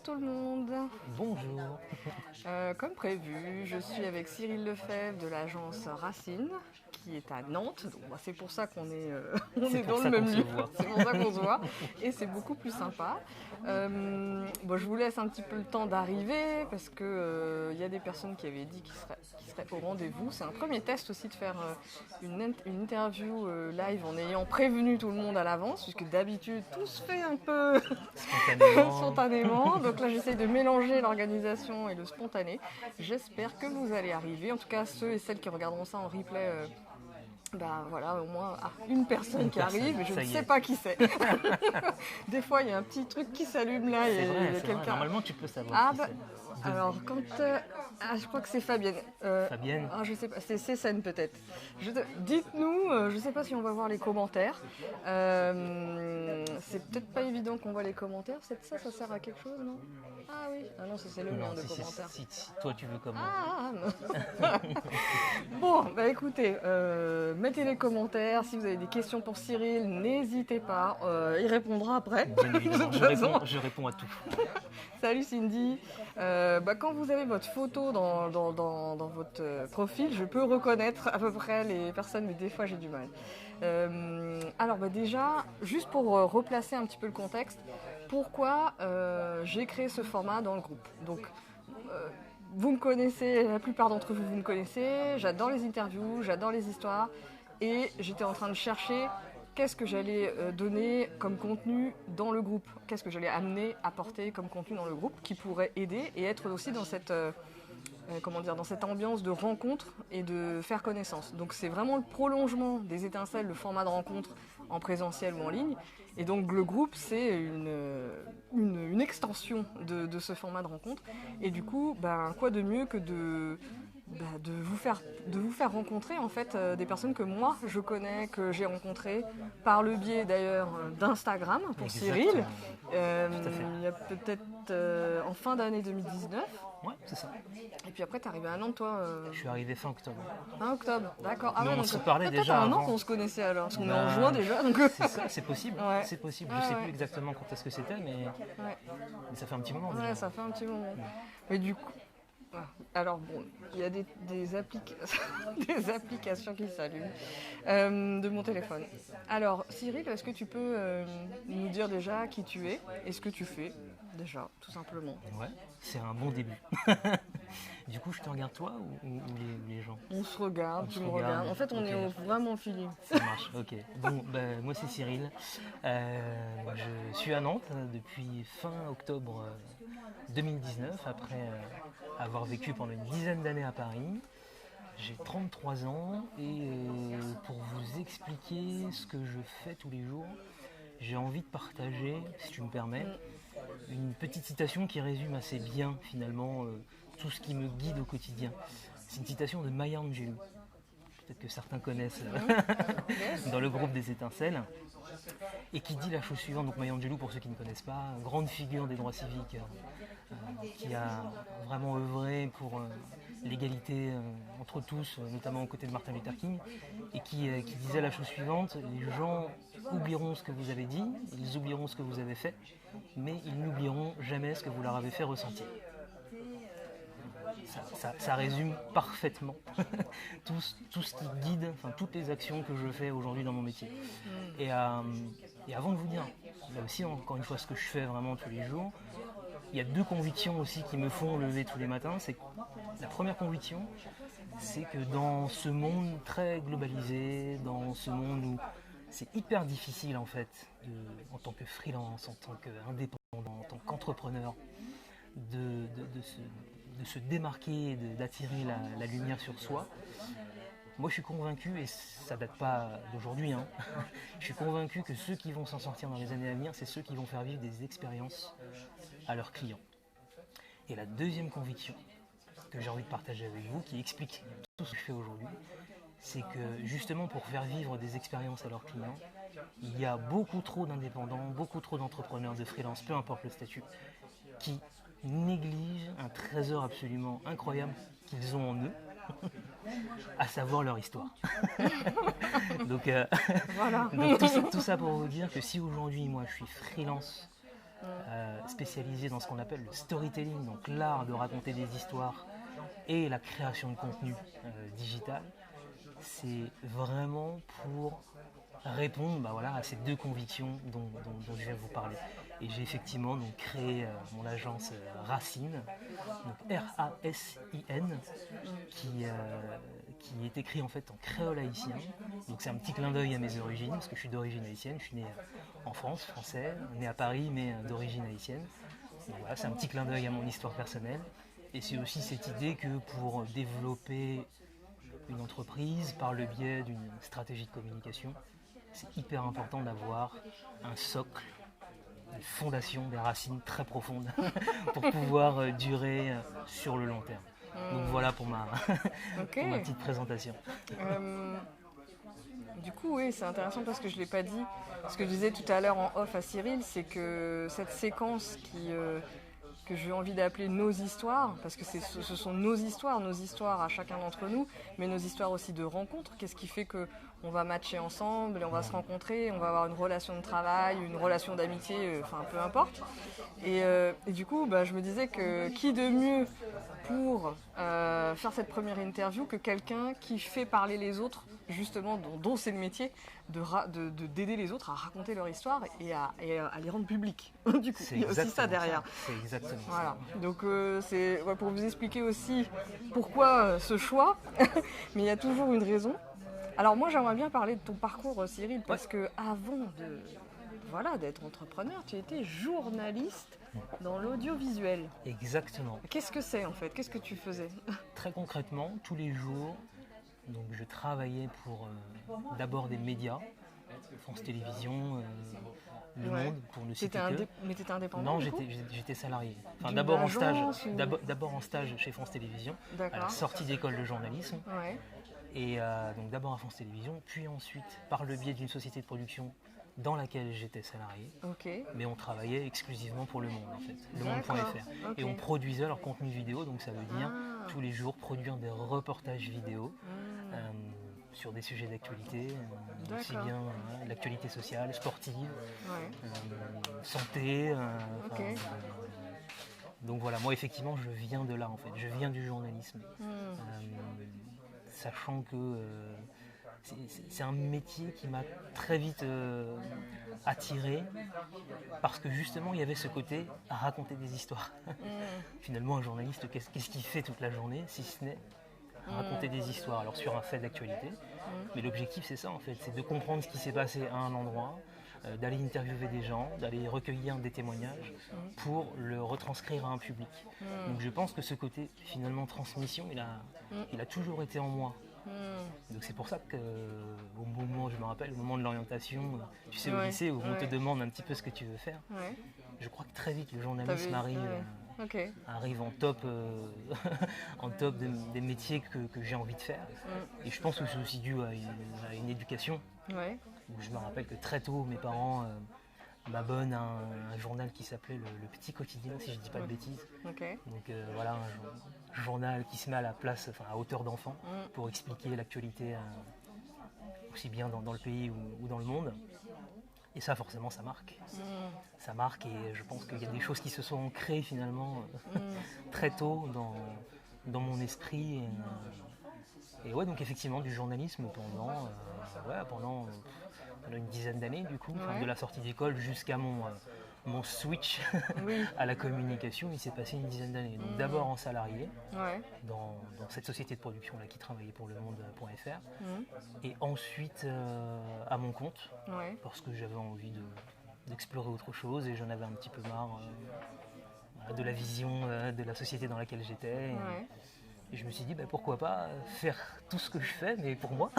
tout le monde. Bonjour. Comme prévu, je suis avec Cyril Lefebvre de l'agence Racine, qui est à Nantes. Donc, c'est pour ça qu'on est, on est dans le même lieu. C'est pour ça qu'on se voit. Et c'est beaucoup plus sympa. Je vous laisse un petit peu le temps d'arriver parce qu'il y a des personnes qui avaient dit qu'ils seraient au rendez-vous. C'est un premier test aussi de faire une interview live en ayant prévenu tout le monde à l'avance, puisque d'habitude tout se fait un peu spontanément. Donc là, j'essaye de mélanger l'organisation et le spontané. J'espère que vous allez arriver. En tout cas, ceux et celles qui regarderont ça en replay, voilà, au moins une personne qui arrive, et je ne sais pas qui c'est. Des fois, il y a un petit truc qui s'allume là, et il y a quelqu'un. Normalement, tu peux savoir qui c'est. Alors, je crois que c'est Fabienne. Fabienne. Je sais pas, c'est Cécenne peut-être. Dites-nous, je ne sais pas si on va voir les commentaires. C'est peut-être pas évident qu'on voit les commentaires. Ça sert à quelque chose, non? Ah oui. Ah non, ça c'est le mien de commentaires. Si toi tu veux commenter. Bon, écoutez, mettez les commentaires. Si vous avez des questions pour Cyril, n'hésitez pas. Il répondra après. Bien évidemment, je réponds à tout. Salut Cindy. Quand vous avez votre photo dans votre profil, je peux reconnaître à peu près les personnes, mais des fois j'ai du mal. Déjà, juste pour replacer un petit peu le contexte, pourquoi j'ai créé ce format dans le groupe. Donc, vous me connaissez, la plupart d'entre vous me connaissez, j'adore les interviews, j'adore les histoires, et j'étais en train de chercher qu'est-ce que j'allais donner comme contenu dans le groupe, qu'est-ce que j'allais apporter comme contenu dans le groupe qui pourrait aider et être aussi dans cette ambiance de rencontre et de faire connaissance. Donc c'est vraiment le prolongement des étincelles, le format de rencontre en présentiel ou en ligne. Et donc le groupe, c'est une extension de ce format de rencontre. Et du coup, quoi de mieux que de vous faire rencontrer en fait des personnes que moi je connais, que j'ai rencontrées par le biais d'ailleurs d'Instagram pour Cyril. Il y a peut-être en fin d'année 2019. Ouais, c'est ça. Et puis après, t'es arrivé à Nantes, toi Je suis arrivé fin octobre. Fin octobre, d'accord. Mais on se parlait déjà un an avant. qu'on se connaissait alors, parce qu'on est en juin déjà. Donc... C'est ça, c'est possible. Ouais. C'est possible. Je sais plus exactement quand est-ce que c'était, mais ça fait un petit moment déjà. Ouais, ça fait un petit moment. Mais du coup, alors bon, il y a des applications qui s'allument de mon téléphone. Alors Cyril, est-ce que tu peux nous dire déjà qui tu es et ce que tu fais déjà, tout simplement? Ouais, c'est un bon début. Du coup, je te regarde toi ou les gens? On se regarde, tu me regardes. En fait, on est vraiment au feeling. Ça marche, ok. Bon, moi c'est Cyril. Je suis à Nantes depuis fin octobre 2019, après avoir vécu pendant une dizaine d'années à Paris. J'ai 33 ans et pour vous expliquer ce que je fais tous les jours, j'ai envie de partager, si tu me permets, une petite citation qui résume assez bien finalement tout ce qui me guide au quotidien. C'est une citation de Maya Angelou, peut-être que certains connaissent dans le groupe des étincelles, et qui dit la chose suivante. Donc Maya Angelou, pour ceux qui ne connaissent pas, grande figure des droits civiques, qui a vraiment œuvré pour l'égalité entre tous, notamment aux côtés de Martin Luther King, et qui disait la chose suivante: les gens oublieront ce que vous avez dit, ils oublieront ce que vous avez fait, mais ils n'oublieront jamais ce que vous leur avez fait ressentir. Ça résume parfaitement tout ce qui guide, toutes les actions que je fais aujourd'hui dans mon métier. Et avant de vous dire, là aussi encore une fois ce que je fais vraiment tous les jours, il y a deux convictions aussi qui me font lever tous les matins. La première conviction, c'est que dans ce monde très globalisé, dans ce monde où c'est hyper difficile en fait, en tant que freelance, en tant qu'indépendant, en tant qu'entrepreneur, de se démarquer et d'attirer la lumière sur soi. Moi je suis convaincu, et ça date pas d'aujourd'hui, je suis convaincu que ceux qui vont s'en sortir dans les années à venir, c'est ceux qui vont faire vivre des expériences à leurs clients. Et la deuxième conviction que j'ai envie de partager avec vous, qui explique tout ce que je fais aujourd'hui, c'est que justement pour faire vivre des expériences à leurs clients, il y a beaucoup trop d'indépendants, beaucoup trop d'entrepreneurs, de freelance, peu importe le statut, qui négligent un trésor absolument incroyable qu'ils ont en eux, à savoir leur histoire. Donc, voilà. Donc tout ça pour vous dire que si aujourd'hui moi je suis freelance, ce spécialisé dans ce qu'on appelle le storytelling, donc l'art de raconter des histoires et la création de contenu digital. C'est vraiment pour répondre à ces deux convictions dont je viens de vous parler. Et j'ai effectivement donc, créé mon agence Racine, donc R-A-S-I-N, qui est écrit en fait en créole haïtien. Donc c'est un petit clin d'œil à mes origines, parce que je suis d'origine haïtienne, je suis né en France, français, né à Paris, mais d'origine haïtienne. Donc voilà, c'est un petit clin d'œil à mon histoire personnelle. Et c'est aussi cette idée que pour développer une entreprise par le biais d'une stratégie de communication, c'est hyper important d'avoir un socle, une fondation, des racines très profondes pour pouvoir durer sur le long terme. Donc voilà pour ma, pour ma petite présentation. Du coup, oui, c'est intéressant parce que je ne l'ai pas dit. Ce que je disais tout à l'heure en off à Cyril, c'est que cette séquence que j'ai envie d'appeler nos histoires, parce que ce sont nos histoires à chacun d'entre nous, mais nos histoires aussi de rencontres. Qu'est-ce qui fait qu'on va matcher ensemble, et on va se rencontrer, on va avoir une relation de travail, une relation d'amitié, enfin peu importe. Et du coup, je me disais que qui de mieux pour faire cette première interview que quelqu'un qui fait parler les autres, justement, dont c'est le métier, d'aider les autres à raconter leur histoire et à les rendre publics. Du coup, il y a aussi ça derrière. C'est exactement voilà. Ça. Donc c'est pour vous expliquer aussi pourquoi ce choix, mais il y a toujours une raison. Alors moi j'aimerais bien parler de ton parcours, Cyril, parce que avant d'être entrepreneur, tu étais journaliste dans l'audiovisuel. Exactement. Qu'est-ce que c'est en fait? Qu'est-ce que tu faisais? Très concrètement, tous les jours, donc je travaillais pour d'abord des médias, France Télévisions, Le Monde, pour ne citer que. Mais tu étais indépendant? Non, j'étais salarié. Enfin, d'abord en stage chez France Télévisions, à la sortie d'école de journalisme. Ouais. Et donc d'abord à France Télévisions, puis ensuite par le biais d'une société de production dans laquelle j'étais salarié. Okay. Mais on travaillait exclusivement pour Le Monde en fait, lemonde.fr. Okay. Et on produisait leur contenu vidéo, donc ça veut dire tous les jours produire des reportages vidéo sur des sujets d'actualité, aussi bien l'actualité sociale, sportive, santé. Donc voilà, moi effectivement je viens de là en fait, je viens du journalisme. Sachant que c'est un métier qui m'a très vite attiré parce que justement il y avait ce côté à raconter des histoires. Finalement un journaliste, qu'est-ce qu'il fait toute la journée si ce n'est raconter des histoires, alors sur un fait d'actualité, mais l'objectif c'est ça en fait, c'est de comprendre ce qui s'est passé à un endroit, d'aller interviewer des gens, d'aller recueillir des témoignages pour le retranscrire à un public. Donc je pense que ce côté finalement transmission, il a toujours été en moi. Donc c'est pour ça qu'au moment, je me rappelle, au moment de l'orientation, tu sais, au lycée, où on te demande un petit peu ce que tu veux faire, je crois que très vite le journalisme arrive en top, en top des métiers que j'ai envie de faire. Et je pense que c'est aussi dû à une éducation. Où je me rappelle que très tôt, mes parents m'abonnent à un journal qui s'appelait le Petit Quotidien, si je ne dis pas de bêtises. Donc voilà, un journal qui se met à la place, à hauteur d'enfant, pour expliquer l'actualité aussi bien dans le pays ou dans le monde. Et ça, forcément, ça marque. Ça marque et je pense qu'il y a des choses qui se sont ancrées finalement très tôt dans mon esprit. Et ouais, donc effectivement, du journalisme pendant une dizaine d'années, du coup, de la sortie d'école jusqu'à mon switch à la communication, il s'est passé une dizaine d'années. Donc d'abord en salarié, dans cette société de production là qui travaillait pour lemonde.fr, et ensuite à mon compte, parce que j'avais envie d'explorer autre chose et j'en avais un petit peu marre de la vision de la société dans laquelle j'étais. Et je me suis dit, pourquoi pas faire tout ce que je fais, mais pour moi.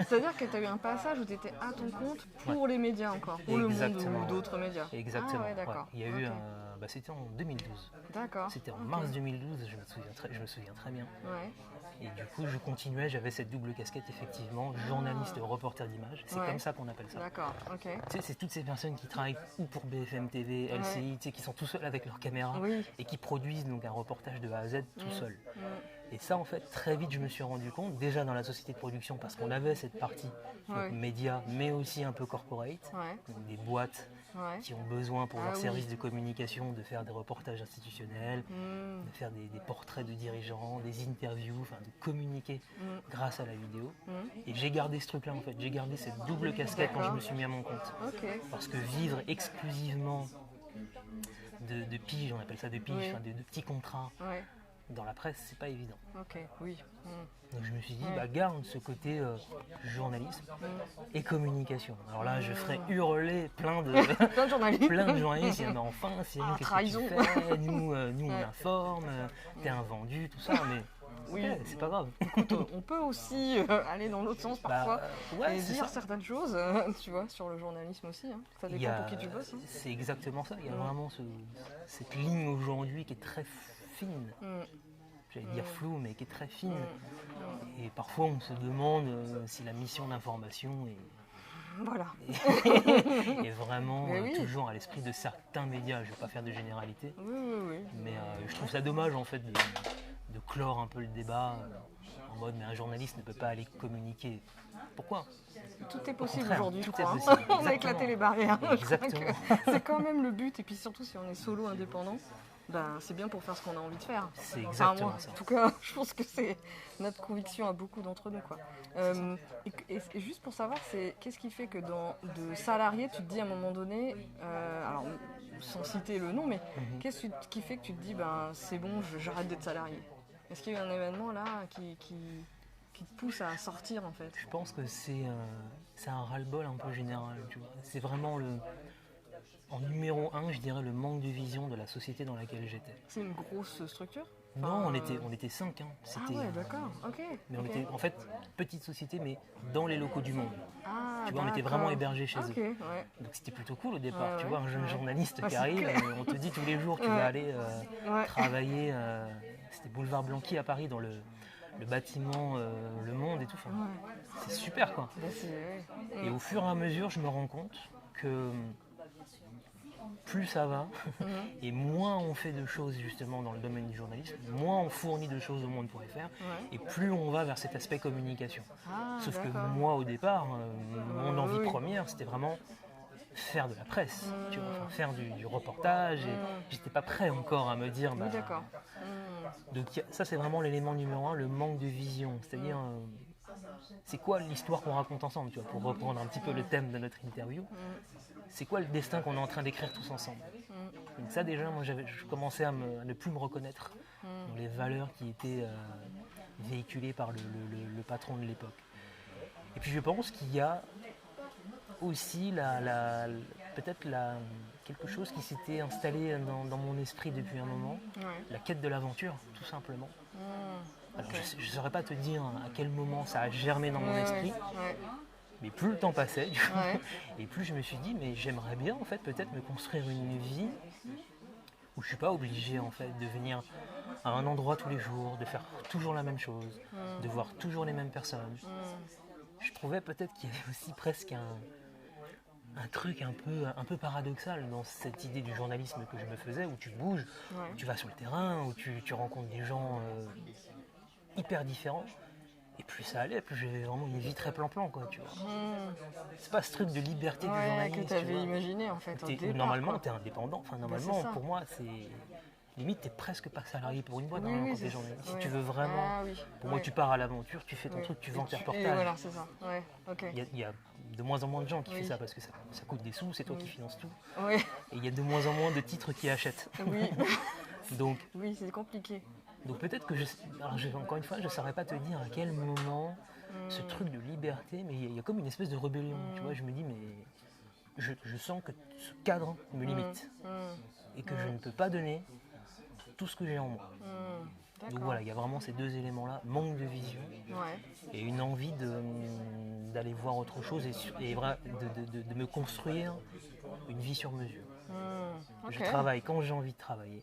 C'est-à-dire que tu as eu un passage où tu étais à ton compte pour les médias encore, pour Le Monde ou d'autres médias. Exactement. D'accord. Il y a eu c'était en 2012. D'accord. C'était en mars 2012, je me souviens très bien. Et du coup, je continuais, j'avais cette double casquette, effectivement, journaliste, reporter d'image. C'est comme ça qu'on appelle ça. D'accord, ok. Tu sais, c'est toutes ces personnes qui travaillent ou pour BFM TV, LCI, tu sais, qui sont tout seuls avec leur caméra et qui produisent donc un reportage de A à Z tout seul. Et ça, en fait, très vite, je me suis rendu compte, déjà dans la société de production, parce qu'on avait cette partie donc, média, mais aussi un peu corporate, donc des boîtes qui ont besoin pour leur service de communication de faire des reportages institutionnels, de faire des portraits de dirigeants, des interviews, enfin de communiquer grâce à la vidéo. Et j'ai gardé ce truc-là en fait, j'ai gardé cette double casquette quand je me suis mis à mon compte. Parce que vivre exclusivement de piges, on appelle ça de piges, enfin, de petits contrats dans la presse, c'est pas évident. Donc je me suis dit, garde ce côté journalisme et communication. Alors là, je ferais hurler plein de journalistes. Mais enfin, Cyril, qu'est-ce que tu fais? Nous, on informe, t'es un vendu, tout ça. Mais c'est pas grave. Écoute, on peut aussi aller dans l'autre sens parfois et dire certaines choses, tu vois, sur le journalisme aussi. Ça dépend pour qui tu bosses. C'est exactement ça. Il y a vraiment cette ligne aujourd'hui qui est très fine. J'allais dire floue, mais qui est très fine. Et parfois, on se demande si la mission d'information est vraiment toujours à l'esprit de certains médias. Je ne vais pas faire de généralité, mais je trouve ça dommage en fait de clore un peu le débat en mode mais un journaliste ne peut pas aller communiquer. Pourquoi? Tout est possible aujourd'hui, je crois. On a éclaté les barrières. Exactement. C'est quand même le but, et puis surtout si on est solo indépendant. C'est bien pour faire ce qu'on a envie de faire. C'est exactement ça. En tout cas, je pense que c'est notre conviction à beaucoup d'entre nous. Et juste pour savoir, qu'est-ce qui fait que de salarié, tu te dis à un moment donné, alors sans citer le nom, mais qu'est-ce qui fait que tu te dis, c'est bon, j'arrête d'être salarié? Est-ce qu'il y a eu un événement là qui te pousse à sortir en fait? Je pense que c'est un ras-le-bol un peu général. Tu vois. C'est vraiment en numéro 1, je dirais le manque de vision de la société dans laquelle j'étais. C'est une grosse structure? Non, on était 5. D'accord, ok. Mais on était en fait petite société, mais dans les locaux du Monde. Tu vois, on était vraiment hébergés chez eux. Donc c'était plutôt cool au départ. Tu vois, un jeune journaliste qui arrive, on te dit tous les jours tu vas aller travailler. C'était boulevard Blanqui à Paris dans le bâtiment Le Monde et tout. C'est super quoi. Et au fur et à mesure, je me rends compte que plus ça va, et moins on fait de choses justement dans le domaine du journalisme, moins on fournit de choses au monde.fr, et plus on va vers cet aspect communication. Sauf que moi au départ, mon envie première, c'était vraiment faire de la presse, tu vois, faire du reportage, et j'étais pas prêt encore à me dire... Donc ça c'est vraiment l'élément numéro 1, le manque de vision, c'est-à-dire... c'est quoi l'histoire qu'on raconte ensemble, tu vois, pour reprendre un petit peu le thème de notre interview. C'est quoi le destin qu'on est en train d'écrire tous ensemble? Donc ça déjà, moi je commençais à ne plus me reconnaître dans les valeurs qui étaient véhiculées par le patron de l'époque. Et puis je pense qu'il y a aussi peut-être quelque chose qui s'était installé dans mon esprit depuis un moment, la quête de l'aventure, tout simplement. Alors, je ne saurais pas te dire à quel moment ça a germé dans mon esprit, mais plus le temps passait, et plus je me suis dit, mais j'aimerais bien en fait peut-être me construire une vie où je ne suis pas obligé en fait de venir à un endroit tous les jours, de faire toujours la même chose, de voir toujours les mêmes personnes. Je trouvais peut-être qu'il y avait aussi presque un truc un peu paradoxal dans cette idée du journalisme que je me faisais, où tu bouges, où tu vas sur le terrain, où tu rencontres des gens hyper différents. Et plus ça allait, plus j'avais vraiment une vie très plan-plan, quoi, tu vois. C'est pas ce truc de liberté du journalisme. Que tu avais imaginé, en fait, au départ. Normalement, tu es indépendant. Enfin, normalement, pour moi, c'est... Limite, tu n'es presque pas salarié pour une boîte quand tu es journaliste. Si tu veux vraiment... Pour moi, tu pars à l'aventure, tu fais ton truc, tu vends tes reportages. Voilà, c'est ça. Il y a de moins en moins de gens qui font ça parce que ça coûte des sous, c'est toi qui finances tout. Et il y a de moins en moins de titres qui achètent. Donc, c'est compliqué. Donc peut-être que, encore une fois, je ne saurais pas te dire à quel moment ce truc de liberté, mais il y a comme une espèce de rébellion, tu vois, je me dis, mais je sens que ce cadre me limite et que je ne peux pas donner tout ce que j'ai en moi. Donc voilà, il y a vraiment ces deux éléments-là, manque de vision et une envie d'aller voir autre chose et de me construire une vie sur mesure. Je travaille quand j'ai envie de travailler,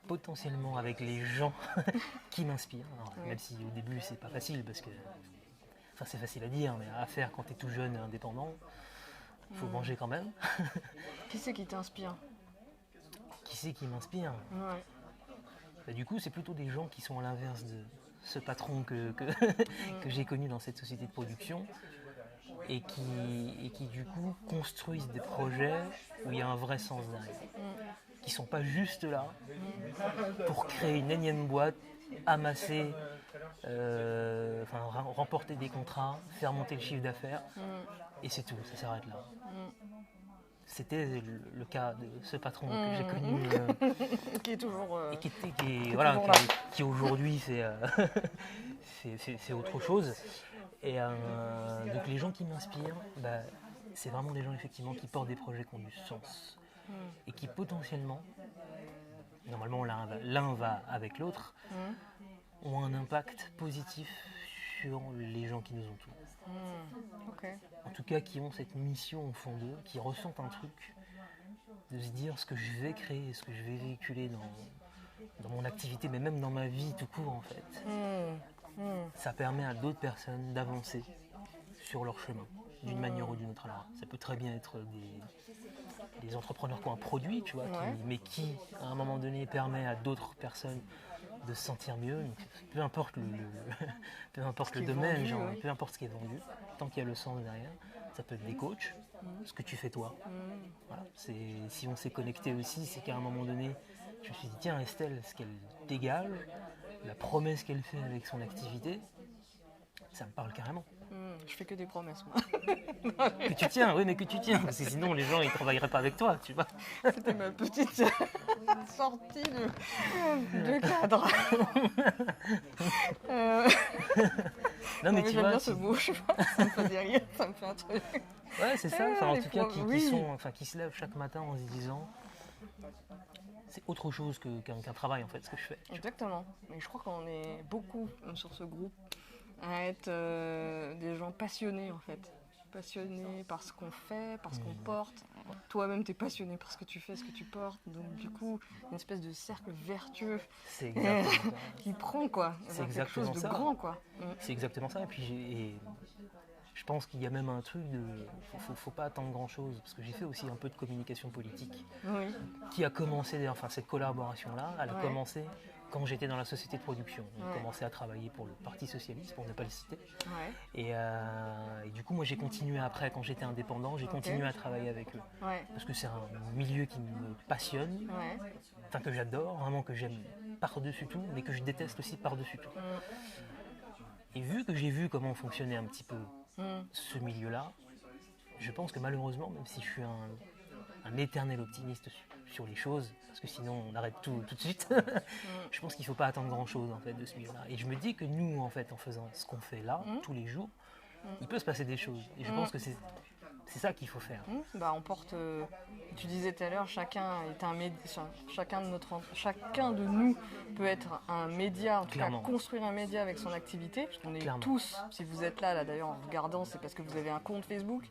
potentiellement avec les gens qui m'inspirent, même si au début c'est pas facile parce que, enfin c'est facile à dire, mais à faire quand tu es tout jeune et indépendant, il faut manger quand même. Qui c'est qui t'inspire? Qui c'est qui m'inspire? Du coup, c'est plutôt des gens qui sont à l'inverse de ce patron que j'ai connu dans cette société de production, et qui du coup construisent des projets où il y a un vrai sens derrière. Qui ne sont pas juste là pour créer une énième boîte, amasser, remporter des contrats, faire monter le chiffre d'affaires, et c'est tout, ça s'arrête là. C'était le cas de ce patron que j'ai connu, qui est toujours qui aujourd'hui c'est autre chose. Et donc les gens qui m'inspirent, c'est vraiment des gens effectivement qui portent des projets qui ont du sens et qui potentiellement, normalement l'un va avec l'autre, ont un impact positif sur les gens qui nous entourent. Okay. En tout cas, qui ont cette mission au fond d'eux, qui ressentent un truc, de se dire ce que je vais créer, ce que je vais véhiculer dans mon activité, mais même dans ma vie tout court en fait. Ça permet à d'autres personnes d'avancer sur leur chemin, d'une manière ou d'une autre. Alors, ça peut très bien être des entrepreneurs qui ont un produit, tu vois, mais qui, à un moment donné, permet à d'autres personnes de se sentir mieux. Donc, peu importe le domaine, vendu, peu importe ce qui est vendu, tant qu'il y a le sens derrière. Ça peut être des coachs, ce que tu fais toi. Voilà, si on s'est connecté aussi, c'est qu'à un moment donné, je me suis dit, tiens, Estelle, ce qu'elle dégage, la promesse qu'elle fait avec son activité, ça me parle carrément. Je fais que des promesses, moi. Que tu tiens, oui, mais que tu tiens, parce que sinon les gens ils travailleraient pas avec toi, tu vois. C'était ma petite sortie de cadre. Non, mais tu j'aime vois, bien ce mot, je sais pas, ça me fait rire, ça me fait un truc. Ouais, c'est ça, en tout cas, qui se lèvent chaque matin en se disant, c'est autre chose qu'un travail en fait, ce que je fais. Exactement, mais je crois qu'on est beaucoup sur ce groupe à être des gens passionnés en fait. Passionnés par ce qu'on fait, par ce qu'on porte. Toi-même, tu es passionné par ce que tu fais, ce que tu portes. Donc du coup, une espèce de cercle vertueux qui prend quoi. C'est quelque chose de grand quoi. C'est exactement ça. Et puis je pense qu'il y a même un truc de... Faut pas attendre grand-chose, parce que j'ai fait aussi un peu de communication politique, qui a commencé, cette collaboration-là, elle a commencé quand j'étais dans la société de production. On commençait à travailler pour le Parti Socialiste, pour ne pas le citer. Et du coup, moi, j'ai continué après, quand j'étais indépendant, j'ai continué à travailler avec eux. Parce que c'est un milieu qui me passionne, que j'adore, vraiment que j'aime par-dessus tout, mais que je déteste aussi par-dessus tout. Et vu que j'ai vu comment fonctionnait un petit peu ce milieu-là, je pense que malheureusement, même si je suis un éternel optimiste sur les choses, parce que sinon on arrête tout de suite, je pense qu'il ne faut pas attendre grand-chose en fait, de ce milieu-là. Et je me dis que nous, en fait, en faisant ce qu'on fait là, tous les jours, il peut se passer des choses. Et je pense que c'est ça qu'il faut faire. On porte, tu disais tout à l'heure, chacun est un média, chacun de nous peut être un média, en tout cas construire un média avec son activité. On est tous, si vous êtes là d'ailleurs en regardant, c'est parce que vous avez un compte Facebook,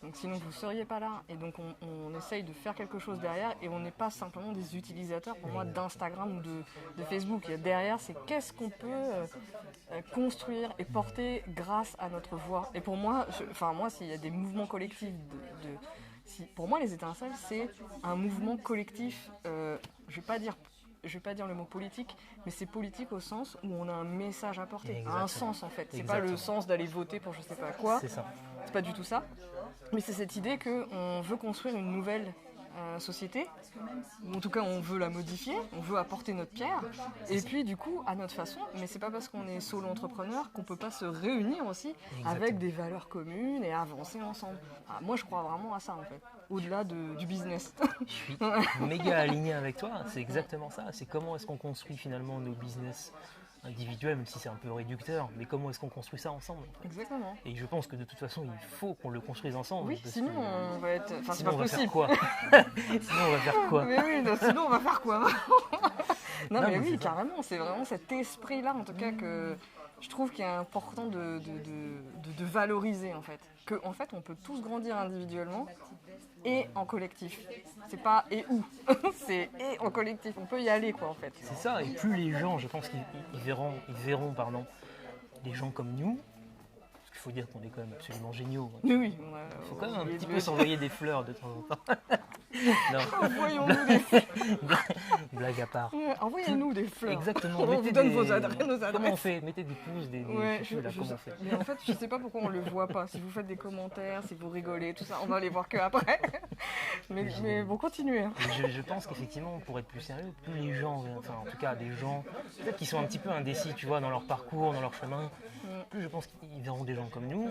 donc sinon vous ne seriez pas là. Et donc on essaye de faire quelque chose derrière et on n'est pas simplement des utilisateurs pour moi d'Instagram ou de Facebook. Et derrière, c'est qu'est-ce qu'on peut construire et porter grâce à notre voix. Et pour moi, s'il y a des mouvements collectifs pour moi, les étincelles, c'est un mouvement collectif. Je vais pas dire le mot politique, mais c'est politique au sens où on a un message à porter, un sens en fait. C'est pas le sens d'aller voter pour je sais pas quoi. C'est ça. C'est pas du tout ça. Mais c'est cette idée qu'on veut construire une nouvelle société, ou en tout cas on veut la modifier, on veut apporter notre pierre, et puis du coup à notre façon, mais c'est pas parce qu'on est solo entrepreneur qu'on peut pas se réunir aussi avec des valeurs communes et avancer ensemble. Moi je crois vraiment à ça en fait, au-delà du business. Je suis méga aligné avec toi, c'est exactement ça, c'est comment est-ce qu'on construit finalement nos business individuel, même si c'est un peu réducteur, mais comment est-ce qu'on construit ça ensemble? Exactement. Et je pense que de toute façon, il faut qu'on le construise ensemble. Oui, sinon on va être... Enfin, sinon, c'est pas possible. Sinon, on va faire quoi? Mais oui, sinon, on va faire quoi? Non, mais oui, carrément, c'est vraiment cet esprit-là, en tout cas, que je trouve qu'il est important de valoriser, en fait. En fait, on peut tous grandir individuellement et en collectif. C'est pas et où, c'est et en collectif. On peut y aller, quoi, en fait. C'est ça, et plus les gens, je pense qu'ils verront des gens comme nous, parce qu'il faut dire qu'on est quand même absolument géniaux. Oui. Il faut quand même un petit peu s'envoyer des fleurs de temps en temps. Non. Envoyons-nous des fleurs. Blague à part. Envoyez-nous des fleurs. Exactement. On vous donne nos adresses. Comment on fait? Mettez des pouces, des cheveux, là, comment on fait? Mais en fait, je sais pas pourquoi on le voit pas. Si vous faites des commentaires, si vous rigolez, tout ça, on va les voir que après. Mais bon, continuez. Hein. Je pense qu'effectivement, pour être plus sérieux, plus les gens, enfin en tout cas des gens, peut-être qui sont un petit peu indécis, tu vois, dans leur parcours, dans leur chemin, plus je pense qu'ils verront des gens comme nous,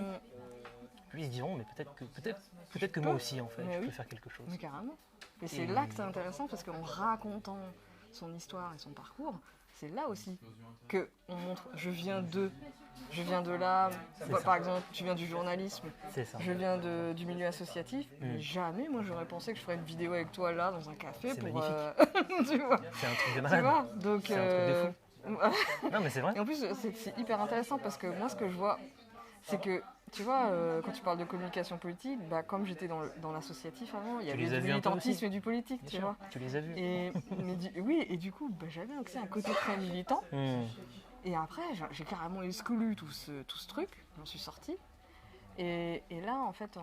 plus ils se diront, mais peut-être que moi aussi, en fait, je peux faire quelque chose. Mais carrément. Et c'est là que c'est intéressant, parce qu'en racontant son histoire et son parcours, c'est là aussi qu'on montre, je viens de là, par exemple, tu viens du journalisme, je viens du milieu associatif, mais jamais moi j'aurais pensé que je ferais une vidéo avec toi là, dans un café, c'est pour... tu vois. C'est un truc de malade. Tu vois. Donc, c'est un truc de fou. Non mais c'est vrai. Et en plus, c'est hyper intéressant, parce que moi ce que je vois, c'est que, tu vois, quand tu parles de communication politique, bah, comme j'étais dans l'associatif avant, il y avait du militantisme et du politique, tu vois. Tu les as vus. Oui, et du coup, bah, j'avais accès à un côté très militant. Et après, j'ai carrément exclu tout ce truc, j'en suis sortie. Et là, en fait,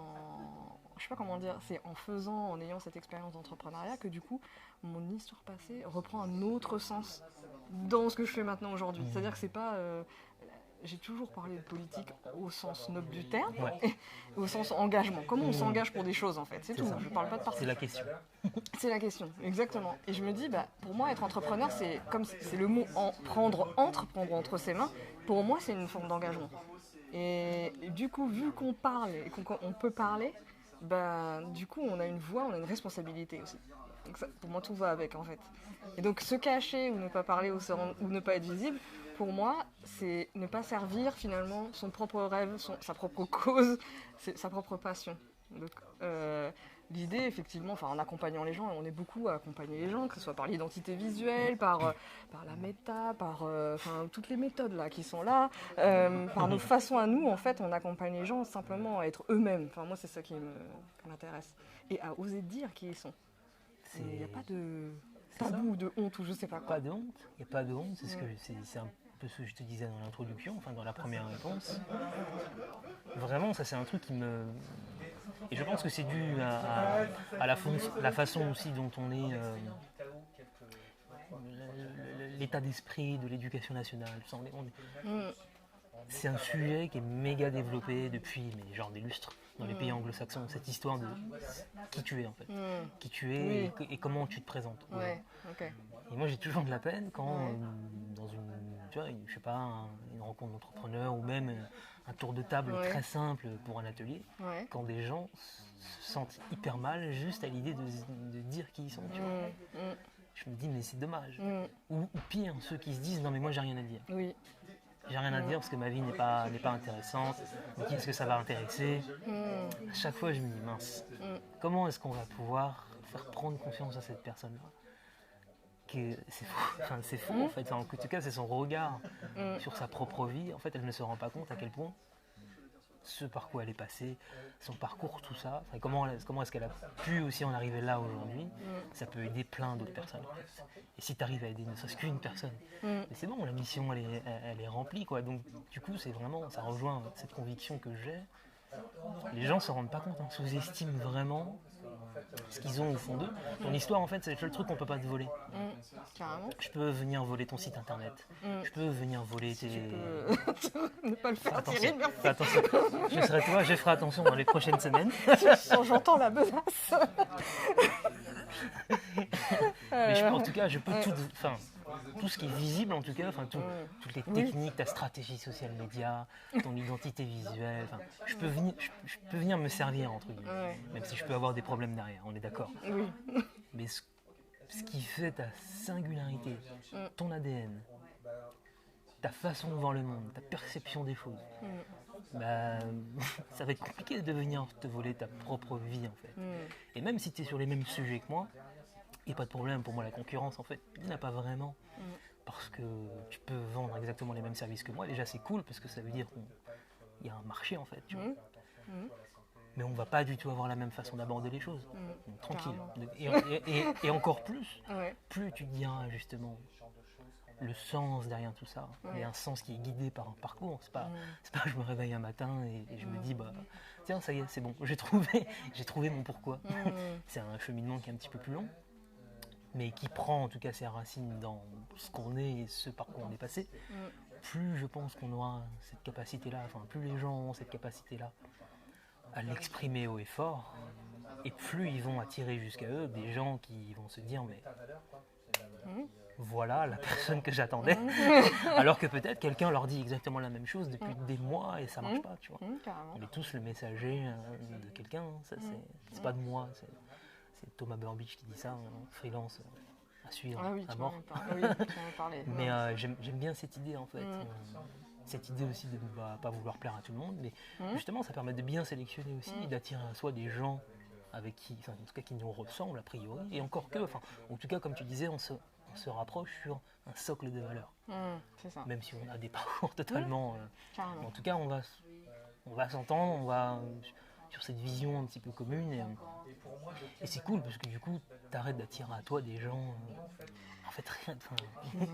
je sais pas comment dire, c'est en ayant cette expérience d'entrepreneuriat que du coup, mon histoire passée reprend un autre sens dans ce que je fais maintenant aujourd'hui. C'est-à-dire que c'est pas... j'ai toujours parlé de politique au sens noble du terme, et au sens engagement. Comment on s'engage pour des choses, en fait, c'est tout. Je parle pas de parti. C'est la question. C'est la question, exactement. Et je me dis, bah, pour moi, être entrepreneur, c'est le mot prendre entre ses mains. Pour moi, c'est une forme d'engagement. Et du coup, vu qu'on parle et qu'on peut parler, bah, du coup, on a une voix, on a une responsabilité aussi. Donc ça, pour moi, tout va avec, en fait. Et donc, se cacher ou ne pas parler ou ne pas être visible, pour moi, c'est ne pas servir finalement son propre rêve, sa propre cause, sa propre passion. Donc, l'idée, effectivement, en accompagnant les gens, et on est beaucoup à accompagner les gens, que ce soit par l'identité visuelle, par la méta, par toutes les méthodes là, qui sont là, par nos façons à nous, en fait, on accompagne les gens simplement à être eux-mêmes. Enfin, moi, c'est ça qui m'intéresse. Et à oser dire qui ils sont. Il n'y a pas de tabou ou de honte ou je sais pas quoi. Pas de honte, il n'y a pas de honte, c'est un peu ce que je te disais dans l'introduction, dans la première réponse. Vraiment, ça c'est un truc qui me... Et je pense que c'est dû à la façon aussi dont on est... l'état d'esprit de l'éducation nationale. C'est un sujet qui est méga développé depuis des lustres dans les pays anglo-saxons, cette histoire de qui tu es en fait, qui tu es et comment tu te présentes. Et moi j'ai toujours de la peine quand dans une rencontre d'entrepreneurs ou même un tour de table très simple pour un atelier, quand des gens se sentent hyper mal juste à l'idée de dire qui ils sont. Tu vois. Je me dis mais c'est dommage. Ou pire, ceux qui se disent non mais moi j'ai rien à dire. J'ai rien à dire parce que ma vie n'est pas intéressante, mais qui est-ce que ça va intéresser? À chaque fois je me dis mince, comment est-ce qu'on va pouvoir faire prendre confiance à cette personne-là? Que c'est faux en fait, en tout cas c'est son regard sur sa propre vie, en fait elle ne se rend pas compte à quel point ce par quoi elle est passée, son parcours, tout ça, comment est-ce qu'elle a pu aussi en arriver là aujourd'hui, ça peut aider plein d'autres personnes. Et si tu arrives à aider ne serait-ce qu'une personne, mais c'est bon, la mission elle est remplie quoi. Donc du coup c'est vraiment, ça rejoint cette conviction que j'ai. Les gens ne se rendent pas compte, sous-estiment vraiment ce qu'ils ont au fond d'eux. Ton histoire en fait c'est le seul truc qu'on peut pas te voler. Carrément. Je peux venir voler ton site internet. Je peux venir voler tes... ne pas le faire tirer, merci. Fais attention. Je serai toi, je ferai attention dans les prochaines semaines. J'entends la menace. Mais en tout cas, je peux tout ce qui est visible en tout cas, toutes les techniques, ta stratégie social média, ton identité visuelle, je peux venir me servir entre guillemets, même si je peux avoir des problèmes derrière, on est d'accord. Mais ce qui fait ta singularité, ton ADN, ta façon de voir le monde, ta perception des choses, ça va être compliqué de venir te voler ta propre vie en fait. Et même si tu es sur les mêmes sujets que moi, il n'y a pas de problème, pour moi la concurrence en fait, il n'y en a pas vraiment. Parce que tu peux vendre exactement les mêmes services que moi, déjà c'est cool parce que ça veut dire qu'il y a un marché en fait, tu vois. Mais on ne va pas du tout avoir la même façon d'aborder les choses. Donc, tranquille. Et encore plus, plus tu te diras justement, le sens derrière tout ça. Il y a un sens qui est guidé par un parcours. C'est pas je me réveille un matin et je me dis tiens, ça y est, c'est bon, j'ai trouvé mon pourquoi. C'est un cheminement qui est un petit peu plus long, mais qui prend en tout cas ses racines dans ce qu'on est et ce par quoi on est passé. Plus je pense qu'on aura cette capacité-là, plus les gens auront cette capacité-là à l'exprimer haut et fort, et plus ils vont attirer jusqu'à eux des gens qui vont se dire mais voilà la personne que j'attendais, alors que peut-être quelqu'un leur dit exactement la même chose depuis des mois et ça marche pas, tu vois. On est tous le messager de quelqu'un, ça c'est pas de moi, c'est Thomas Burbidge qui dit ça, freelance à suivre, à mort. Mais j'aime bien cette idée en fait. Cette idée aussi de ne pas vouloir plaire à tout le monde, mais justement ça permet de bien sélectionner aussi, d'attirer à soi des gens avec qui, en tout cas qui nous ressemblent a priori, et encore que, en tout cas comme tu disais, on se rapproche sur un socle de valeurs. C'est ça. Même si on a des parcours totalement... en tout cas on va s'entendre, on va sur cette vision un petit peu commune, et c'est cool parce que du coup t'arrêtes d'attirer à toi des gens... En fait, rien.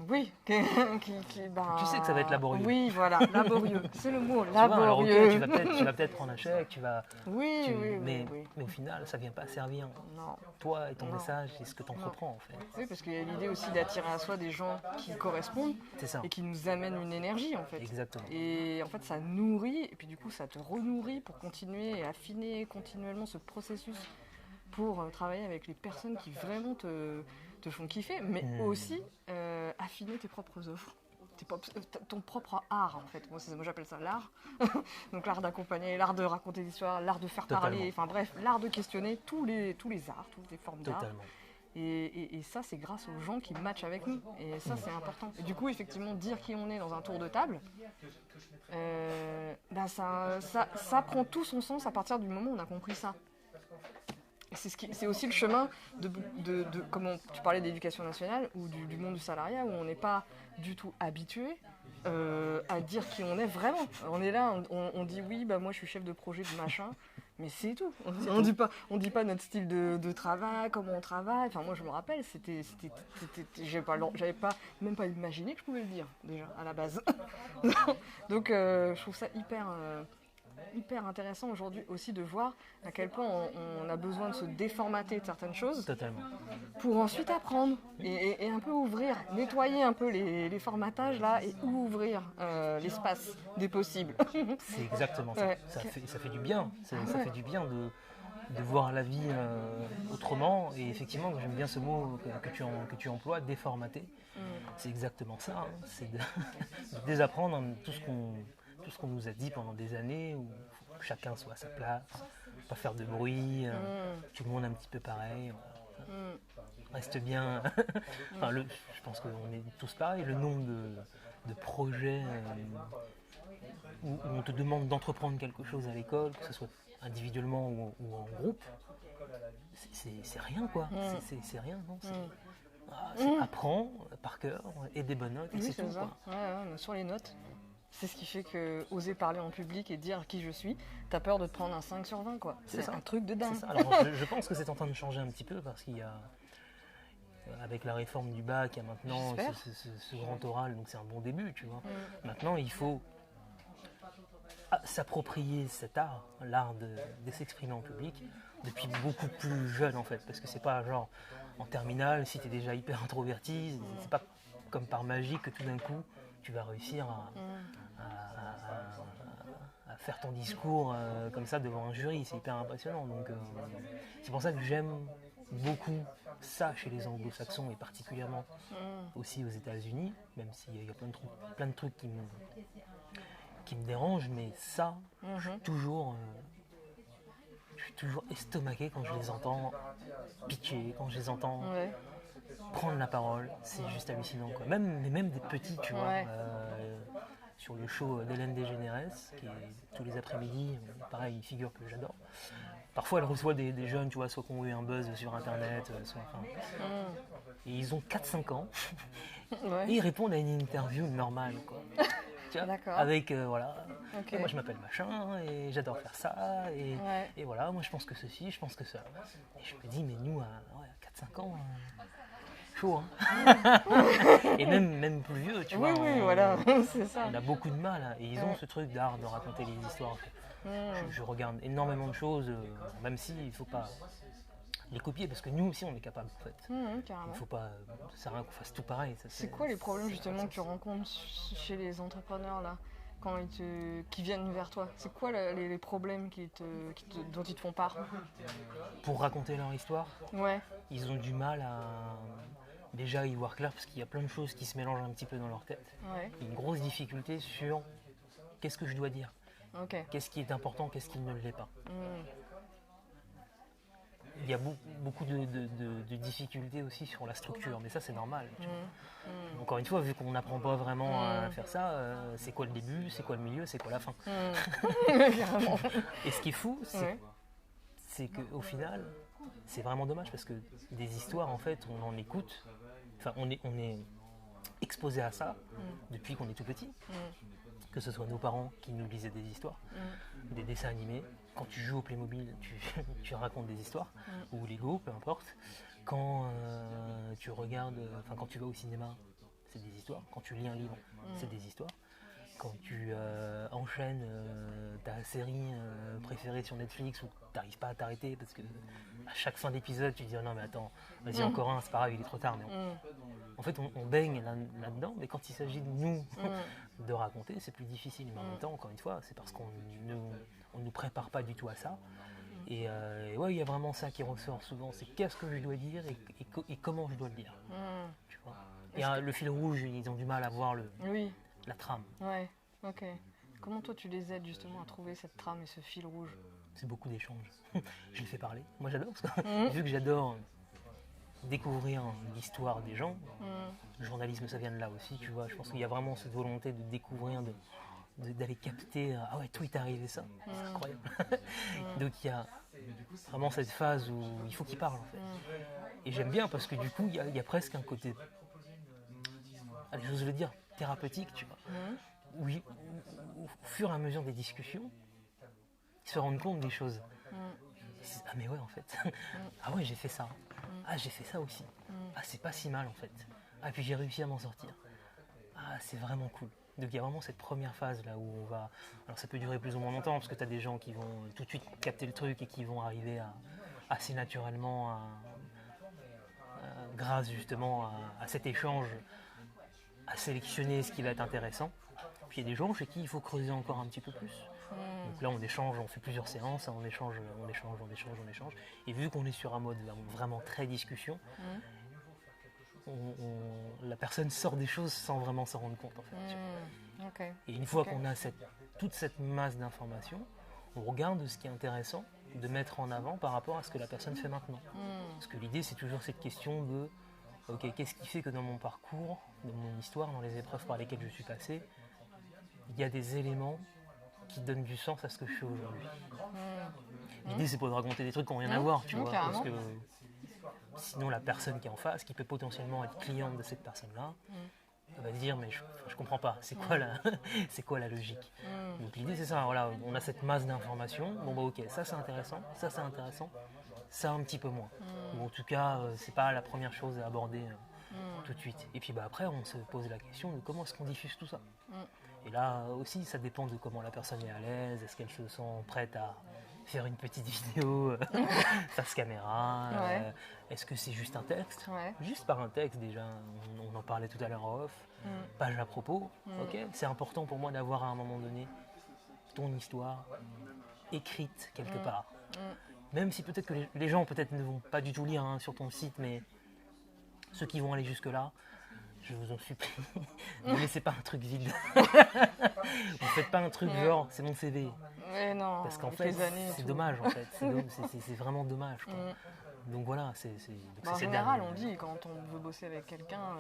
Oui, tu sais que ça va être laborieux. Oui, voilà, laborieux. C'est le mot, laborieux. Alors, okay, tu vas peut-être prendre un chèque, Oui, mais au final, ça ne vient pas servir. Non. Toi et ton message, c'est ce que tu entreprends en fait. Oui, parce qu'il y a l'idée aussi d'attirer à soi des gens qui correspondent et qui nous amènent une énergie en fait. Exactement. Et en fait, ça nourrit, et puis du coup, ça te renourrit pour continuer et affiner continuellement ce processus pour travailler avec les personnes qui vraiment te font kiffer, mais aussi affiner tes propres offres, ton propre art en fait. Moi j'appelle ça l'art. Donc l'art d'accompagner, l'art de raconter des histoires, l'art de faire parler, enfin bref, l'art de questionner tous les arts, toutes les formes d'art. Et ça, c'est grâce aux gens qui matchent avec nous. Et ça, c'est important. Et du coup, effectivement, dire qui on est dans un tour de table, ça prend tout son sens à partir du moment où on a compris ça. C'est aussi le chemin de comment tu parlais d'éducation nationale ou du monde du salariat, où on n'est pas du tout habitué à dire qui on est vraiment. On est là, on dit oui, moi je suis chef de projet de machin, mais c'est tout. On dit pas notre style de travail, comment on travaille. Enfin moi je me rappelle, j'avais même pas imaginé que je pouvais le dire déjà à la base. Donc je trouve ça hyper intéressant aujourd'hui aussi de voir à quel point on a besoin de se déformater de certaines choses. Totalement. Pour ensuite apprendre et un peu ouvrir, nettoyer un peu les formatages là et ouvrir l'espace des possibles. C'est exactement ça. Ça fait du bien. Ça fait du bien de voir la vie autrement. Et effectivement, j'aime bien ce mot que tu emploies, déformater. C'est exactement ça. Hein. C'est de désapprendre tout ce qu'on nous a dit pendant des années, où chacun soit à sa place, pas faire de bruit, tout le monde un petit peu pareil, reste bien. Je pense qu'on est tous pareils, le nombre de projets où on te demande d'entreprendre quelque chose à l'école, que ce soit individuellement ou en groupe, c'est rien quoi, c'est rien, non, c'est apprends par cœur et des bonnes notes et c'est tout. Quoi. Ouais, sur les notes. C'est ce qui fait que oser parler en public et dire qui je suis, t'as peur de te prendre un 5 sur 20 quoi. C'est un truc de dingue. Alors je pense que c'est en train de changer un petit peu parce qu'il y a, avec la réforme du bac, il y a maintenant ce grand oral, donc c'est un bon début, tu vois. Maintenant il faut s'approprier cet art, l'art de s'exprimer en public, depuis beaucoup plus jeune en fait, parce que c'est pas genre en terminale, si t'es déjà hyper introverti, c'est pas comme par magie que tout d'un coup tu vas réussir à faire ton discours comme ça devant un jury, c'est hyper impressionnant. Donc c'est pour ça que j'aime beaucoup ça chez les anglo-saxons et particulièrement aussi aux États-Unis, même s'il y a plein de trucs qui me dérangent, mais ça, je suis toujours estomaqué quand je les entends pitcher, quand je les entends prendre la parole, c'est juste hallucinant quoi. Même des petits, tu vois, sur le show d'Hélène DeGeneres, qui est tous les après-midi, pareil, une figure que j'adore. Parfois elle reçoit des jeunes, tu vois, soit qui ont eu un buzz sur internet, et ils ont 4-5 ans, et ils répondent à une interview normale quoi. Tu vois, avec okay. Moi je m'appelle machin et j'adore faire ça et voilà, moi je pense que ceci, je pense que ça. Et je me dis mais nous à 4-5 ans, je chaud, hein. Et même plus vieux, tu vois. Oui, voilà, c'est ça. On a beaucoup de mal, hein, et ils ont ce truc d'art de raconter les histoires. Je regarde énormément de choses, même s'il ne faut pas les copier, parce que nous aussi on est capable en fait. Carrément. Il ne faut pas, ça sert à rien qu'on fasse tout pareil. C'est quoi les problèmes justement que tu rencontres chez les entrepreneurs là, qui viennent vers toi? C'est quoi les problèmes dont ils te font part? Pour raconter leur histoire, ouais. Ils ont du mal à déjà y voir clair, parce qu'il y a plein de choses qui se mélangent un petit peu dans leur tête. Ouais. Il y a une grosse difficulté sur qu'est-ce que je dois dire, qu'est-ce qui est important, qu'est-ce qui ne l'est pas. Il y a beaucoup de difficultés aussi sur la structure, mais ça c'est normal. Encore une fois, vu qu'on n'apprend pas vraiment à faire ça, c'est quoi le début, c'est quoi le milieu, c'est quoi la fin. Et ce qui est fou, c'est qu'au final, c'est vraiment dommage, parce que des histoires, en fait, on en écoute, enfin on est exposé à ça depuis qu'on est tout petit. Que ce soit nos parents qui nous lisaient des histoires, des dessins animés. Quand tu joues au Playmobil, tu racontes des histoires, ou Lego, peu importe. Quand tu regardes, quand tu vas au cinéma, c'est des histoires. Quand tu lis un livre, c'est des histoires. Quand tu enchaînes ta série préférée sur Netflix, où tu n'arrives pas à t'arrêter, parce que à chaque fin d'épisode, tu dis oh non mais attends, vas-y encore un, c'est pas grave, il est trop tard. Mais en fait, on baigne là-dedans, mais quand il s'agit de nous de raconter, c'est plus difficile. Mais en même temps, encore une fois, c'est parce qu'on ne nous prépare pas du tout à ça. Et ouais, il y a vraiment ça qui ressort souvent, c'est qu'est-ce que je dois dire et comment je dois le dire. Tu vois. Et le fil rouge, ils ont du mal à voir la trame. Ouais, ok. Comment toi tu les aides justement à trouver cette trame et ce fil rouge? C'est beaucoup d'échanges. Je les fais parler. Moi j'adore, parce que vu que j'adore découvrir l'histoire des gens, le journalisme ça vient de là aussi, tu vois. Je pense qu'il y a vraiment cette volonté de découvrir, d'aller capter, ah ouais, toi il t'est arrivé ça, c'est incroyable. Donc il y a vraiment cette phase où il faut qu'ils parlent en fait. Et j'aime bien parce que du coup il y a presque un côté, allez, j'ose le dire, thérapeutique, tu vois. Où au fur et à mesure des discussions, ils se rendent compte des choses. Ah mais ouais en fait, ah ouais j'ai fait ça, ah j'ai fait ça aussi, ah c'est pas si mal en fait, ah puis j'ai réussi à m'en sortir, ah c'est vraiment cool. Donc il y a vraiment cette première phase là où on va, alors ça peut durer plus ou moins longtemps parce que tu as des gens qui vont tout de suite capter le truc et qui vont arriver assez naturellement grâce justement à cet échange, à sélectionner ce qui va être intéressant. Puis il y a des gens chez qui il faut creuser encore un petit peu plus. Donc là on échange, on fait plusieurs séances, on échange. Et vu qu'on est sur un mode vraiment très discussion, la personne sort des choses sans vraiment s'en rendre compte en fait. Okay. Et une fois qu'on a toute cette masse d'informations, on regarde ce qui est intéressant de mettre en avant par rapport à ce que la personne fait maintenant. Parce que l'idée c'est toujours cette question de ok, qu'est-ce qui fait que dans mon parcours, dans mon histoire, dans les épreuves par lesquelles je suis passé, il y a des éléments qui donnent du sens à ce que je fais aujourd'hui. L'idée c'est pas de raconter des trucs qui n'ont rien à voir, tu vois, parce que sinon la personne qui est en face, qui peut potentiellement être cliente de cette personne-là, elle va se dire mais je comprends pas, c'est quoi la logique. Donc l'idée c'est ça, voilà, on a cette masse d'informations, bon bah ok, ça c'est intéressant, ça un petit peu moins. Ou en tout cas c'est pas la première chose à aborder tout de suite. Et puis bah après on se pose la question de comment est-ce qu'on diffuse tout ça. Et là aussi, ça dépend de comment la personne est à l'aise. Est-ce qu'elle se sent prête à faire une petite vidéo face caméra Est-ce que c'est juste un texte Juste par un texte déjà, on en parlait tout à l'heure en off. Page à propos, ok. C'est important pour moi d'avoir à un moment donné ton histoire écrite quelque part. Même si peut-être que les gens peut-être ne vont pas du tout lire sur ton site, mais ceux qui vont aller jusque-là, je vous en supplie, ne laissez pas un truc vide. Vous faites pas un truc genre c'est mon CV. Mais non. Parce qu'en fait, c'est dommage en fait. C'est vraiment dommage. Quoi. Donc voilà, en général, on dit quand on veut bosser avec quelqu'un,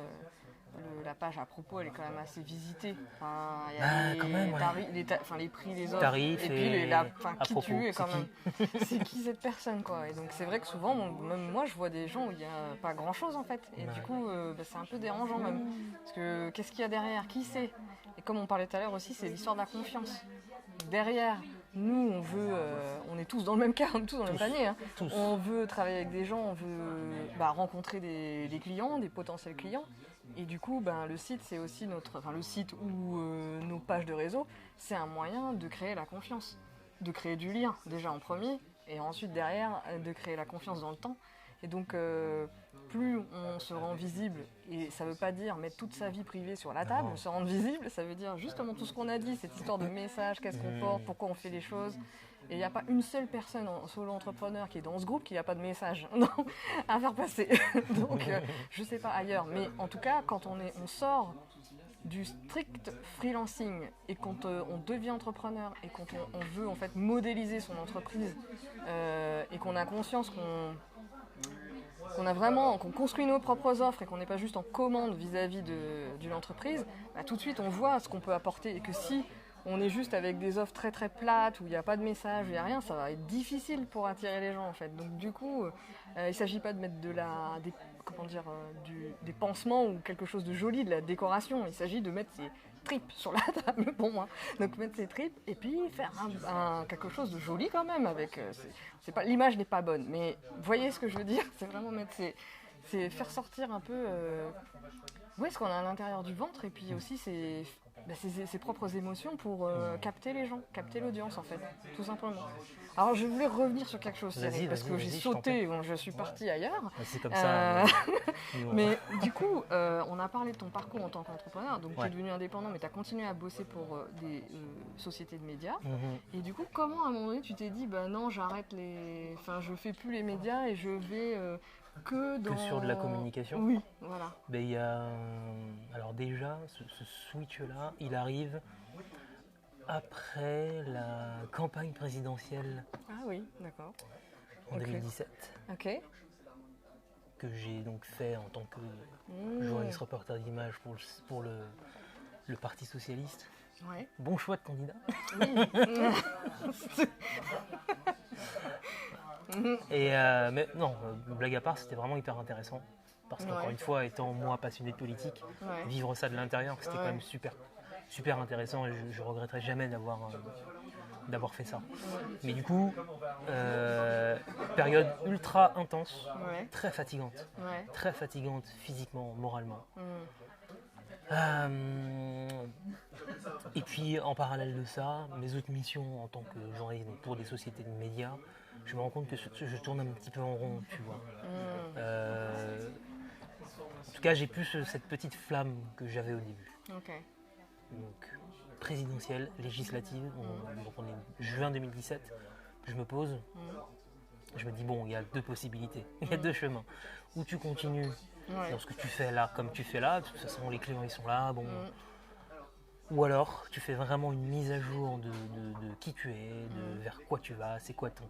la page à propos, elle est quand même assez visitée. Enfin, il y a les prix, les offres, tarifs, et puis qui propos, tu es quand même. C'est qui cette personne quoi. Et donc c'est vrai que souvent, même moi, je vois des gens où il n'y a pas grand-chose en fait. Et du coup, c'est un peu dérangeant même. Parce que qu'est-ce qu'il y a derrière? Qui c'est? Et comme on parlait tout à l'heure aussi, c'est l'histoire de la confiance. Derrière nous, on est tous dans le même cas, on est tous dans le même panier. Hein. Tous. On veut travailler avec des gens, on veut rencontrer des clients, des potentiels clients. Et du coup, le site, c'est aussi le site ou nos pages de réseau, c'est un moyen de créer la confiance, de créer du lien déjà en premier, et ensuite derrière de créer la confiance dans le temps. Et donc, plus on se rend visible, et ça ne veut pas dire mettre toute sa vie privée sur la table, se rendre visible, ça veut dire justement tout ce qu'on a dit, cette histoire de message, qu'est-ce qu'on porte, pourquoi on fait les choses. Et il n'y a pas une seule personne en solo-entrepreneur qui est dans ce groupe qui n'a pas de message à faire passer. Donc, je ne sais pas ailleurs, mais en tout cas, quand on sort du strict freelancing et quand on devient entrepreneur et quand on veut en fait modéliser son entreprise et qu'on a conscience qu'on construit nos propres offres et qu'on n'est pas juste en commande vis-à-vis d'une entreprise, tout de suite on voit ce qu'on peut apporter et que si on est juste avec des offres très très plates où il n'y a pas de message, où il n'y a rien, ça va être difficile pour attirer les gens en fait. Donc du coup, il ne s'agit pas de mettre des pansements ou quelque chose de joli, de la décoration. Il s'agit de mettre ses tripes sur la table pour moi. Donc mettre ses tripes et puis faire quelque chose de joli quand même. L'image n'est pas bonne, mais vous voyez ce que je veux dire ? C'est vraiment c'est faire sortir un peu où est-ce qu'on a à l'intérieur du ventre et puis aussi ses propres émotions pour capter les gens, capter l'audience en fait, tout simplement. Alors je voulais revenir sur quelque chose, Cyril, parce que j'ai sauté, je suis partie ailleurs. C'est comme ça. Mais du coup, on a parlé de ton parcours en tant qu'entrepreneur, donc tu es devenu indépendant, mais tu as continué à bosser pour des sociétés de médias. Et du coup, comment à un moment donné tu t'es dit, non, je fais plus les médias et je vais... Que sur de la communication. Oui, voilà. Il y a alors déjà ce switch-là, il arrive après la campagne présidentielle. Ah oui, d'accord. En 2017. Ok. Que j'ai donc fait en tant que journaliste reporter d'image pour le Parti Socialiste. Ouais. Bon choix de candidat. Et mais non, blague à part, c'était vraiment hyper intéressant. Parce qu'encore une fois, étant moi passionné de politique, vivre ça de l'intérieur, c'était quand même super intéressant et je regretterai jamais d'avoir fait ça. Mais du coup, période ultra intense, très fatigante physiquement, moralement. Et puis en parallèle de ça, mes autres missions en tant que journaliste pour des sociétés de médias, je me rends compte que je tourne un petit peu en rond, tu vois. En tout cas, j'ai plus cette petite flamme que j'avais au début. Okay. Donc, présidentielle, législative, donc on est juin 2017, je me pose, je me dis bon, il y a deux possibilités, il y a deux chemins. Ou tu continues dans ce que tu fais là, comme tu fais là, de toute façon les clients ils sont là, bon. Ou alors tu fais vraiment une mise à jour de qui tu es, vers quoi tu vas, c'est quoi ton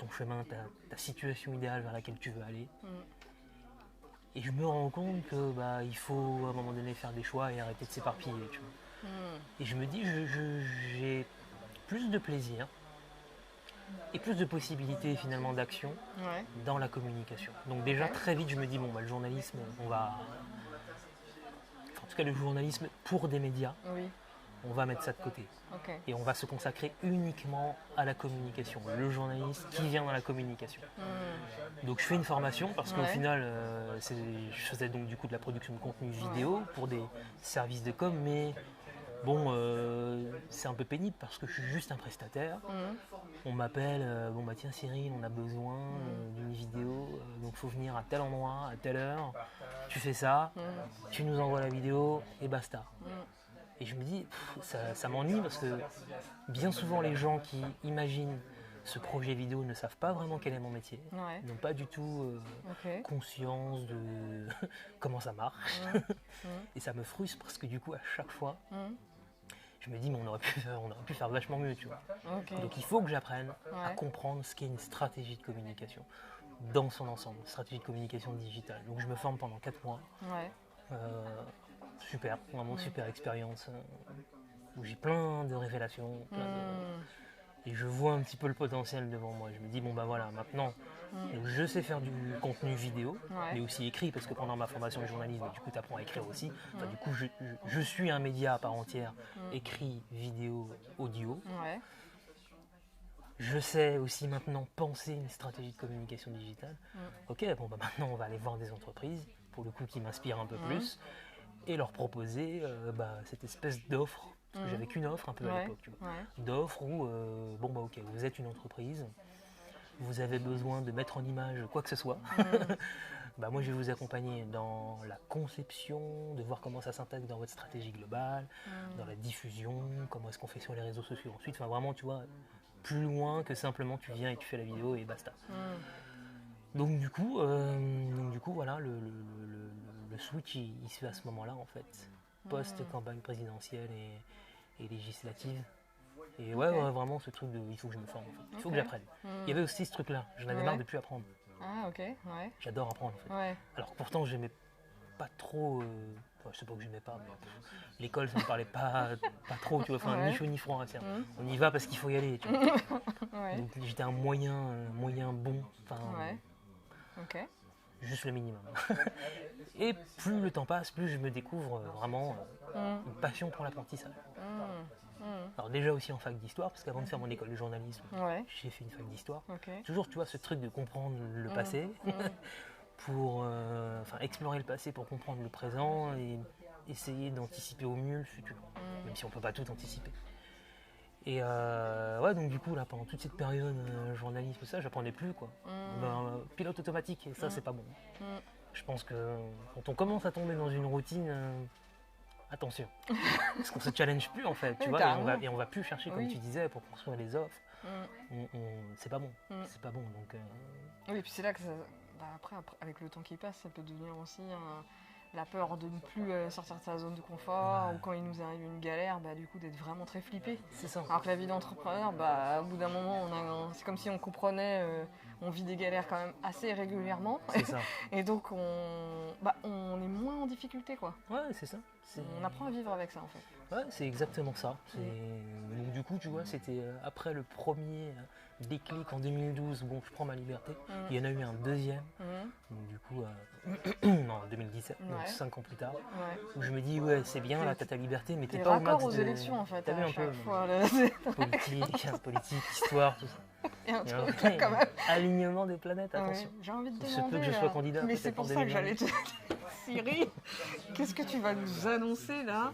chemin, ta situation idéale vers laquelle tu veux aller. Et je me rends compte que il faut à un moment donné faire des choix et arrêter de s'éparpiller, tu vois. Et je me dis j'ai plus de plaisir et plus de possibilités finalement d'action dans la communication. Donc déjà très vite je me dis le journalisme, en tout cas le journalisme pour des médias, on va mettre ça de côté. Et on va se consacrer uniquement à la communication, le journaliste qui vient dans la communication. Donc je fais une formation parce qu'au final, je faisais donc du coup de la production de contenu vidéo pour des services de com, mais bon, c'est un peu pénible parce que je suis juste un prestataire. On m'appelle, tiens Cyril, on a besoin d'une vidéo, donc il faut venir à tel endroit, à telle heure, tu fais ça, tu nous envoies la vidéo et basta. Et je me dis, ça m'ennuie parce que bien souvent les gens qui imaginent ce projet vidéo ne savent pas vraiment quel est mon métier, n'ont pas du tout conscience de comment ça marche. Et ça me frustre parce que du coup à chaque fois, je me dis mais on aurait pu faire vachement mieux, tu vois. Donc il faut que j'apprenne à comprendre ce qu'est une stratégie de communication dans son ensemble, stratégie de communication digitale. Donc je me forme pendant 4 mois. Super, vraiment super expérience où j'ai plein de révélations, et je vois un petit peu le potentiel devant moi. Je me dis maintenant Donc, je sais faire du contenu vidéo, Ouais. mais aussi écrit, parce que pendant ma formation de journalisme, du coup, tu apprends à écrire aussi. Enfin, du coup, je suis un média à part entière, écrit, vidéo, audio. Ouais. Je sais aussi maintenant penser une stratégie de communication digitale. Ok, bon, bah, maintenant, on va aller voir des entreprises, pour le coup, qui m'inspirent un peu plus, et leur proposer cette espèce d'offre. Parce que j'avais qu'une offre un peu à l'époque, tu vois. D'offre où, bon, bah, ok, vous êtes une entreprise, vous avez besoin de mettre en image quoi que ce soit. Bah, moi, je vais vous accompagner dans la conception, de voir comment ça s'intègre dans votre stratégie globale, dans la diffusion, comment est-ce qu'on fait sur les réseaux sociaux ensuite. Enfin, vraiment, tu vois, plus loin que simplement tu viens et tu fais la vidéo et basta. Donc du coup, voilà, le switch, il se fait à ce moment-là, en fait, post-campagne présidentielle et législative. Et ouais, vraiment ce truc de il faut que je me forme, en fait. Il faut que j'apprenne. Il y avait aussi ce truc-là, j'en avais marre de plus apprendre. Ah, ok, ouais. J'adore apprendre, en fait. Ouais. Alors pourtant, j'aimais pas trop. Je sais pas que j'aimais pas, mais l'école, ça me parlait pas trop, tu vois. Enfin, ni chaud ni froid. On y va parce qu'il faut y aller, tu vois. Donc j'étais un moyen bon. Enfin, Ok. juste le minimum. Et plus le temps passe, plus je me découvre vraiment une passion pour l'apprentissage. Alors déjà aussi en fac d'histoire, parce qu'avant de faire mon école de journalisme, j'ai fait une fac d'histoire. Toujours, tu vois, ce truc de comprendre le passé, pour explorer le passé pour comprendre le présent et essayer d'anticiper au mieux le futur, même si on ne peut pas tout anticiper. Et donc du coup, là, pendant toute cette période journalisme, ça, j'apprenais plus, quoi. Pilote automatique, et ça, c'est pas bon. Je pense que quand on commence à tomber dans une routine, attention, parce qu'on se challenge plus, en fait, tu vois, et on va plus chercher, comme tu disais, pour construire les offres. C'est pas bon, c'est pas bon, donc... Oui, et puis c'est là que après, avec le temps qui passe, ça peut devenir aussi la peur de ne plus sortir de sa zone de confort, ou quand il nous arrive une galère, du coup d'être vraiment très flippé. C'est ça. Alors que la vie d'entrepreneur, au bout d'un moment, c'est comme si on comprenait, on vit des galères quand même assez régulièrement. C'est ça. Et donc on est moins en difficulté, quoi. Ouais, c'est ça. On apprend à vivre avec ça, en fait. Ouais, c'est exactement ça. Donc du coup, tu vois, c'était après le premier déclic en 2012, bon, je prends ma liberté. Il y en a eu un deuxième, donc du coup, en 2017, donc 5 ans plus tard, où je me dis, ouais, c'est bien, là, t'as ta liberté, mais t'es pas au max aux élections, en fait, t'as vu un peu fois, politique, histoire, tout ça. Et un truc, là, quand même. Alignement des planètes, attention. J'ai envie de demander... Il se peut que je sois candidat. Mais c'est pour ça que j'allais te... Cyril, qu'est-ce que tu vas nous annoncer là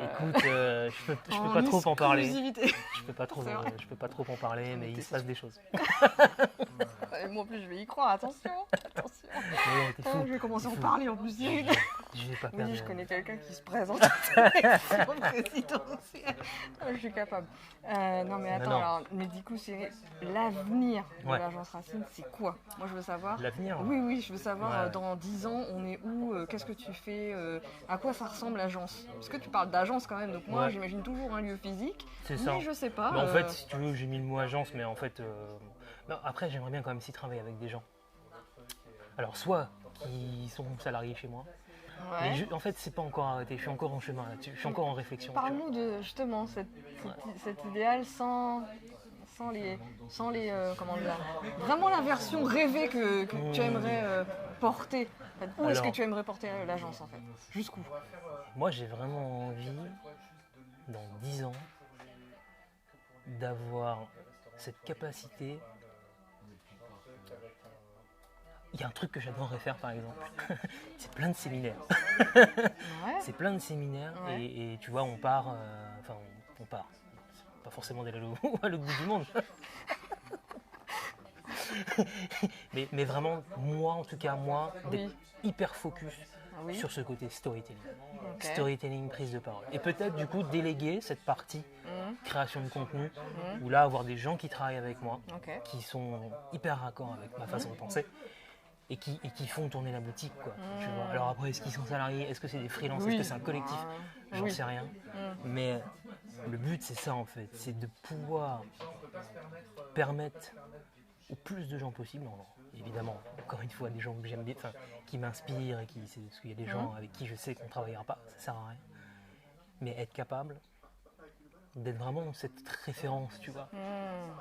Écoute, je peux pas trop en parler. Je peux pas trop en parler, mais il se passe des choses. Et moi en plus je vais y croire, attention. Non, je vais commencer à en parler en plus, Cyril. Je vais pas perdre. Oui, je connais quelqu'un qui se présente au présidentiel. Je suis capable. Non mais attends, alors, mais du coup Cyril, l'avenir de l'agence Racine, c'est quoi? Moi je veux savoir. L'avenir? Oui, je veux savoir dans 10 ans, on est où? Qu'est-ce que tu fais? À quoi ça ressemble l'agence? Parce que tu parles d'agence quand même, donc moi j'imagine toujours un lieu physique. C'est ça. Mais je sais pas. En fait, si tu veux, j'ai mis le mot agence, mais en fait, après j'aimerais bien quand même s'y travailler avec des gens. Alors soit qui sont salariés chez moi. Mais en fait, c'est pas encore arrêté. Je suis encore en chemin là-dessus. Je suis encore en réflexion. Parle-nous de justement cet idéal sans les comment dire, vraiment la version rêvée que tu aimerais porter. Où est-ce que tu aimerais porter l'agence en fait? Jusqu'où? Moi, j'ai vraiment envie, dans 10 ans, d'avoir cette capacité. Il y a un truc que j'adorerais faire par exemple, c'est plein de séminaires. C'est plein de séminaires et tu vois, on part, on part. C'est pas forcément d'aller à l'autre bout du monde. mais vraiment, moi en tout cas, d'être hyper focus sur ce côté storytelling. Storytelling, prise de parole. Et peut-être du coup déléguer cette partie création de contenu, où là avoir des gens qui travaillent avec moi, qui sont hyper raccords avec ma façon de penser. Et qui font tourner la boutique, quoi. Tu vois. Alors après, est-ce qu'ils sont salariés? Est-ce que c'est des freelances? Est-ce que c'est un collectif? J'en sais rien. Mais le but, c'est ça, en fait. C'est de pouvoir permettre au plus de gens possible, évidemment, encore une fois, des gens que j'aime bien, qui m'inspirent, parce qu'il y a des gens avec qui je sais qu'on ne travaillera pas, ça ne sert à rien. Mais être capable d'être vraiment cette référence, tu vois.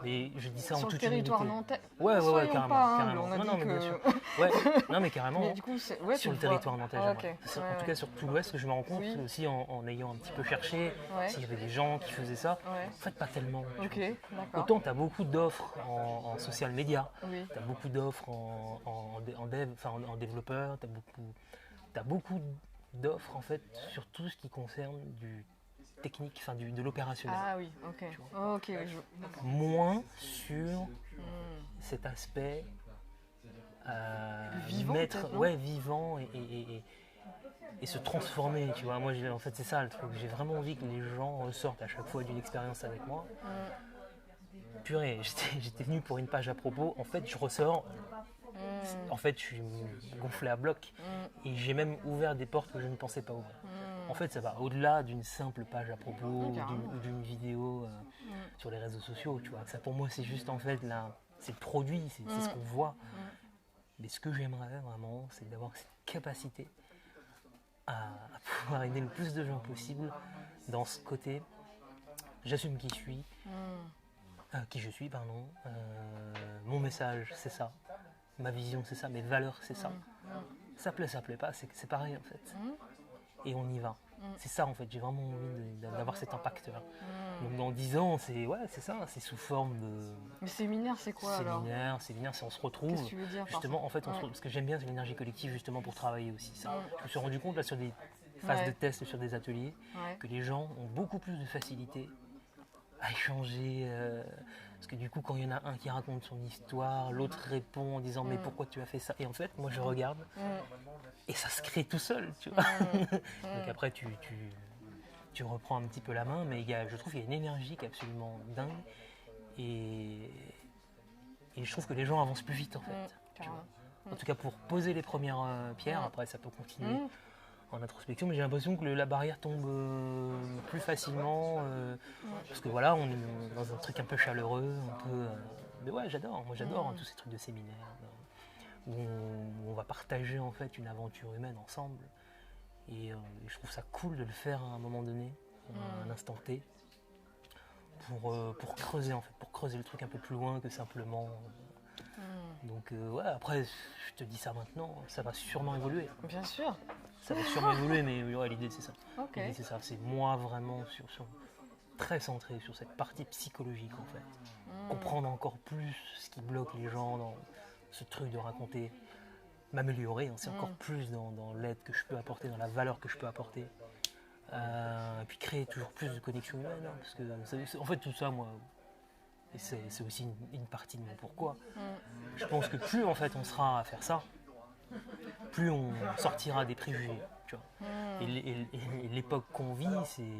Mais je dis ça en sur toute le territoire humilité. nantais. Ouais, carrément. Pas, carrément. on a non, dit mais que... bien sûr. Ouais, non, mais carrément. Mais du coup, sur le territoire nantais, j'aimerais. Ouais, En tout cas, sur tout l'Ouest, je me rends compte aussi en ayant un petit peu cherché s'il y avait des gens qui faisaient ça. En fait, pas tellement. Ok, d'accord. Autant tu as beaucoup d'offres en social media, Oui. tu as beaucoup d'offres en dev, enfin en développeur, tu as beaucoup d'offres en fait sur tout ce qui concerne du technique, enfin de l'opérationnel. Ah oui, ok. Ok, oui, moins sur cet aspect vivant, vivant et se transformer, tu vois. Moi, en fait, c'est ça le truc. J'ai vraiment envie que les gens ressortent à chaque fois d'une expérience avec moi. Purée, j'étais venu pour une page à propos. En fait, je ressors. En fait, je suis gonflé à bloc. Et j'ai même ouvert des portes que je ne pensais pas ouvrir. En fait, ça va au-delà d'une simple page à propos ou d'une vidéo sur les réseaux sociaux, tu vois. Ça, pour moi, c'est juste, en fait, c'est le produit, c'est ce qu'on voit. Mais ce que j'aimerais vraiment, c'est d'avoir cette capacité à pouvoir aider le plus de gens possible dans ce côté. J'assume qui je suis, mon message, c'est ça. Ma vision, c'est ça. Mes valeurs, c'est ça. Ça plaît, pas, c'est pareil, en fait. Et on y va. C'est ça, en fait. J'ai vraiment envie d'avoir cet impact-là. Donc, dans 10 ans, c'est ça. C'est sous forme de... Mais séminaire, c'est quoi alors ? Séminaire, c'est on se retrouve. Qu'est-ce que tu veux dire justement, en fait, parce que j'aime bien l'énergie collective, justement, pour travailler aussi. Ça. Je me suis rendu compte, là, sur des phases de test, sur des ateliers, que les gens ont beaucoup plus de facilité à échanger. Parce que du coup, quand il y en a un qui raconte son histoire, l'autre répond en disant mais pourquoi tu as fait ça ? Et en fait, moi je regarde et ça se crée tout seul, tu vois. Donc après, tu reprends un petit peu la main, mais je trouve qu'il y a une énergie qui est absolument dingue et je trouve que les gens avancent plus vite en fait. En tout cas, pour poser les premières pierres, après ça peut continuer en introspection, mais j'ai l'impression que la barrière tombe plus facilement parce que voilà, on est dans un truc un peu chaleureux, un peu. Mais ouais, moi j'adore tous ces trucs de séminaire où on va partager en fait une aventure humaine ensemble et je trouve ça cool de le faire à un moment donné, à un instant T, pour creuser en fait, pour creuser le truc un peu plus loin que simplement. Donc après, je te dis ça maintenant, ça va sûrement évoluer. Bien sûr. Ça va sûrement évoluer, mais l'idée c'est ça. Okay. L'idée c'est ça, c'est moi vraiment très centré sur cette partie psychologique en fait. Comprendre encore plus ce qui bloque les gens dans ce truc de raconter, m'améliorer, c'est encore plus dans l'aide que je peux apporter, dans la valeur que je peux apporter. Et puis créer toujours plus de connexions humaines, parce que en fait tout ça, moi, et c'est aussi une partie de mon pourquoi. Je pense que plus en fait on sera à faire ça, plus on sortira des préjugés, tu vois. Et l'époque qu'on vit,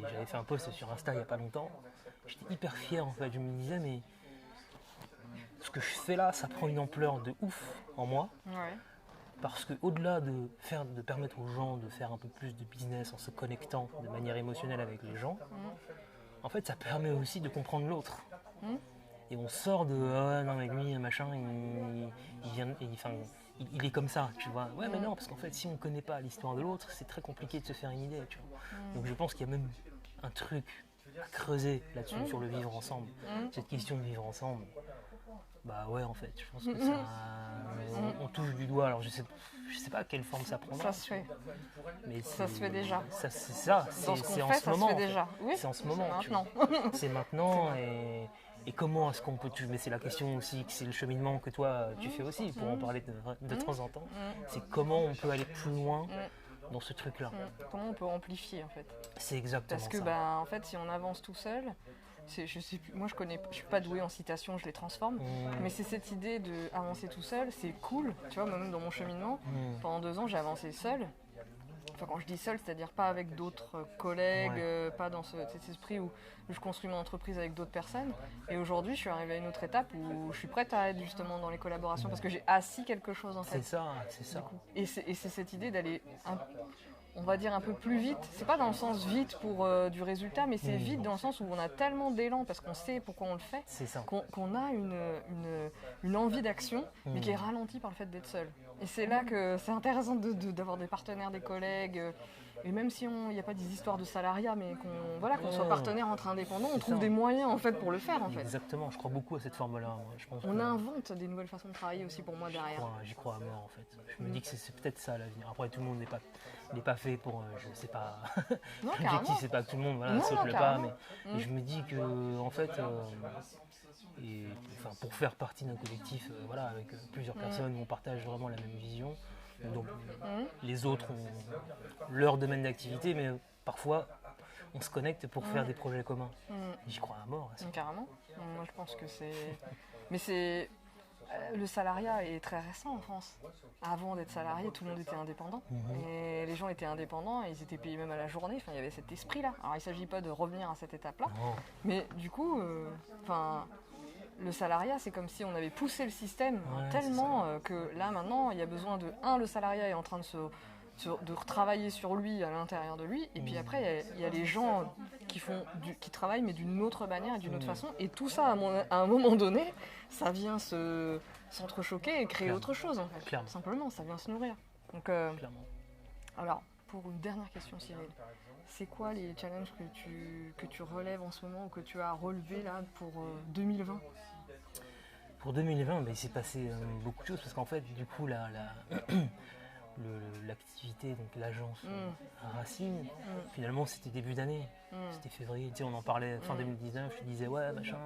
j'avais fait un post sur Insta il n'y a pas longtemps, j'étais hyper fier en fait, je me disais mais ce que je fais là, ça prend une ampleur de ouf en moi, parce que au-delà de permettre aux gens de faire un peu plus de business en se connectant de manière émotionnelle avec les gens, en fait ça permet aussi de comprendre l'autre. Et on sort de non mais lui machin il est comme ça, tu vois. Ouais mais non, parce qu'en fait si on ne connaît pas l'histoire de l'autre, c'est très compliqué de se faire une idée, tu vois. Donc je pense qu'il y a même un truc à creuser là-dessus sur le vivre ensemble. Cette question de vivre ensemble. Bah ouais en fait, je pense que ça on touche du doigt. Alors je sais pas quelle forme ça prend. Ça se fait. Mais ça se fait déjà. C'est ça, c'est en ce moment. C'est en ce moment. C'est maintenant. C'est maintenant et comment est-ce qu'on peut mais c'est la question aussi, c'est le cheminement que toi tu fais aussi, pour en parler de temps en temps. C'est comment on peut aller plus loin dans ce truc-là. Comment on peut amplifier en fait. C'est exactement ça. Parce que en fait, si on avance tout seul, je sais plus, moi je suis pas douée en citation, je les transforme, mais c'est cette idée d'avancer tout seul, c'est cool, tu vois, même dans mon cheminement. Pendant 2 ans, j'ai avancé seul. Enfin, quand je dis seul, c'est-à-dire pas avec d'autres collègues, pas dans cet esprit où je construis mon entreprise avec d'autres personnes. Et aujourd'hui, je suis arrivée à une autre étape où je suis prête à être justement dans les collaborations parce que j'ai assis quelque chose en fait. C'est ça. Et c'est cette idée d'aller, on va dire un peu plus vite. C'est pas dans le sens vite pour du résultat, mais c'est vite dans le sens où on a tellement d'élan parce qu'on sait pourquoi on le fait, qu'on a une envie d'action, mais qui est ralentie par le fait d'être seul. Et c'est là que c'est intéressant d'avoir des partenaires, des collègues. Et même si il n'y a pas des histoires de salariat, mais qu'on soit partenaire entre indépendants, on trouve des moyens en fait pour le faire en fait. Exactement, je crois beaucoup à cette forme-là. On invente des nouvelles façons de travailler aussi pour moi derrière. J'y crois à mort en fait. Je me dis que c'est peut-être ça l'avenir. Après tout le monde n'est pas fait pour, je sais pas. L'objectif c'est pas que tout le monde saute le pas, mais je me dis que en fait, pour faire partie d'un collectif, avec plusieurs personnes où on partage vraiment la même vision. Donc les autres ont leur domaine d'activité, mais parfois on se connecte pour faire des projets communs. J'y crois à mort. Carrément. Moi je pense que c'est... Mais le salariat est très récent en France. Avant d'être salarié, tout le monde était indépendant. Et les gens étaient indépendants et ils étaient payés même à la journée. Enfin, il y avait cet esprit-là. Alors il ne s'agit pas de revenir à cette étape-là. Mais du coup, le salariat, c'est comme si on avait poussé le système tellement que là, maintenant, il y a besoin de... le salariat est en train de retravailler sur lui, à l'intérieur de lui. Et puis après, il y a les gens qui travaillent, mais d'une autre manière et d'une autre façon. Et tout ça, à un moment donné, ça vient s'entrechoquer et créer autre chose, en fait. Clairement. Simplement, ça vient se nourrir. Donc, clairement. Alors, pour une dernière question, Cyril. C'est quoi les challenges que tu relèves en ce moment ou que tu as relevés là pour 2020 ? Pour 2020, il s'est passé beaucoup de choses parce qu'en fait, du coup, l'activité, donc l'agence Racine, finalement, c'était début d'année. C'était février, on en parlait fin 2019. Je te disais, machin,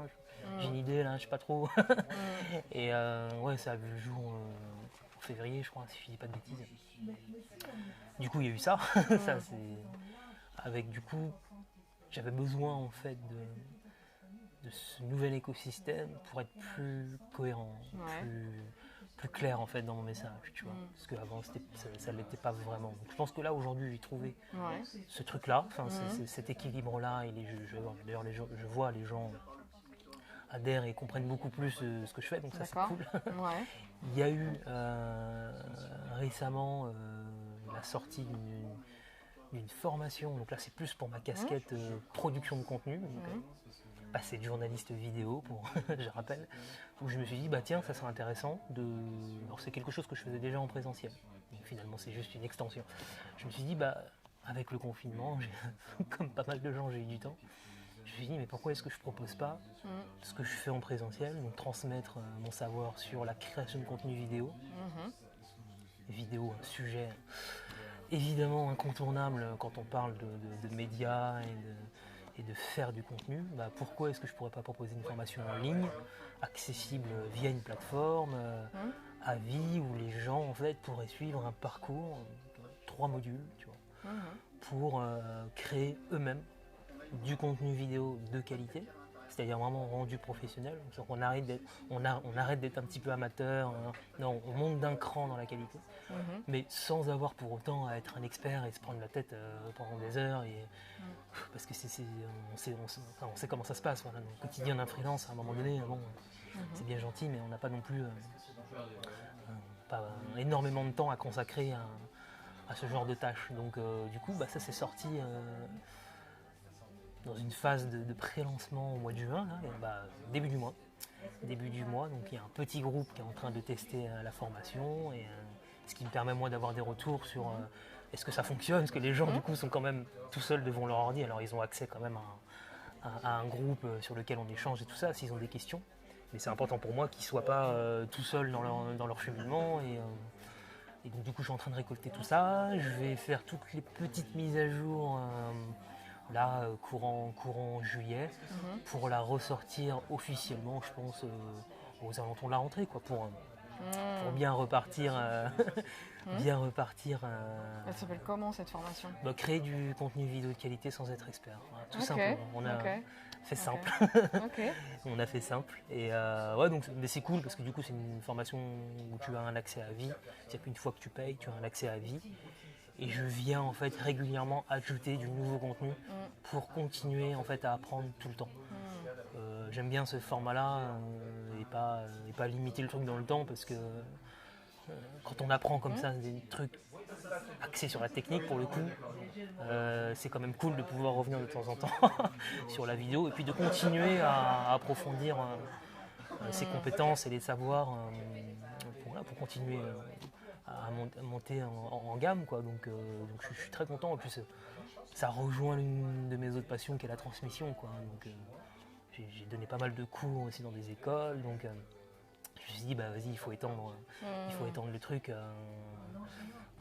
j'ai une idée là, je sais pas trop. Et ça a vu le jour en février, je crois, si je dis pas de bêtises. Du coup, il y a eu ça. Ça, c'est... Avec du coup, j'avais besoin en fait de ce nouvel écosystème pour être plus cohérent, plus clair en fait dans mon message, tu vois. Parce qu'avant ça ne l'était pas vraiment. Donc, je pense que là aujourd'hui j'ai trouvé ce truc-là, cet équilibre-là. Et d'ailleurs je vois les gens adhèrent et comprennent beaucoup plus ce que je fais, donc ça c'est cool. Il y a eu récemment la sortie d'une formation, donc là c'est plus pour ma casquette production de contenu, passer de journaliste vidéo, je rappelle, où je me suis dit, tiens, ça serait intéressant alors c'est quelque chose que je faisais déjà en présentiel, donc finalement c'est juste une extension. Je me suis dit, avec le confinement, comme pas mal de gens, j'ai eu du temps. Je me suis dit, mais pourquoi est-ce que je propose pas ce que je fais en présentiel, donc transmettre mon savoir sur la création de contenu vidéo. Vidéo, un sujet évidemment incontournable quand on parle de médias et de faire du contenu. Pourquoi est-ce que je ne pourrais pas proposer une formation en ligne, accessible via une plateforme, à vie, où les gens en fait pourraient suivre un parcours, 3 modules, tu vois, pour créer eux-mêmes du contenu vidéo de qualité, c'est-à-dire vraiment rendu professionnel. Donc on arrête d'être un petit peu amateur, non, on monte d'un cran dans la qualité, mais sans avoir pour autant à être un expert et se prendre la tête pendant des heures. Parce que on sait comment ça se passe. Voilà. Le quotidien d'un freelance, à un moment donné, c'est bien gentil, mais on n'a pas non plus pas énormément de temps à consacrer à ce genre de tâches. Donc du coup, ça s'est sorti dans une phase de pré-lancement au mois de juin, là, début du mois. Donc il y a un petit groupe qui est en train de tester la formation, et ce qui me permet moi d'avoir des retours sur est-ce que ça fonctionne, parce que les gens du coup sont quand même tout seuls devant leur ordi, alors ils ont accès quand même à un groupe sur lequel on échange et tout ça, s'ils ont des questions. Mais c'est important pour moi qu'ils ne soient pas tout seuls dans leur cheminement. Et donc du coup je suis en train de récolter tout ça. Je vais faire toutes les petites mises à jour courant juillet, pour la ressortir officiellement, je pense, aux alentours de la rentrée, quoi, pour bien repartir. Elle s'appelle comment cette formation ? Créer du contenu vidéo de qualité sans être expert, tout simplement. On a fait simple. On a fait simple. Et mais c'est cool parce que du coup c'est une formation où tu as un accès à vie. C'est-à-dire qu'une fois que tu payes, tu as un accès à vie. Et je viens en fait régulièrement ajouter du nouveau contenu pour continuer en fait à apprendre tout le temps. J'aime bien ce format-là et pas limiter le truc dans le temps, parce que quand on apprend comme ça des trucs axés sur la technique, pour le coup, c'est quand même cool de pouvoir revenir de temps en temps sur la vidéo et puis de continuer à approfondir ses compétences et les savoirs pour continuer à monter en gamme, quoi. Donc je suis très content. En plus, ça rejoint l'une de mes autres passions qui est la transmission, quoi. Donc j'ai donné pas mal de cours aussi dans des écoles, donc je me suis dit, bah vas-y, il faut étendre le truc.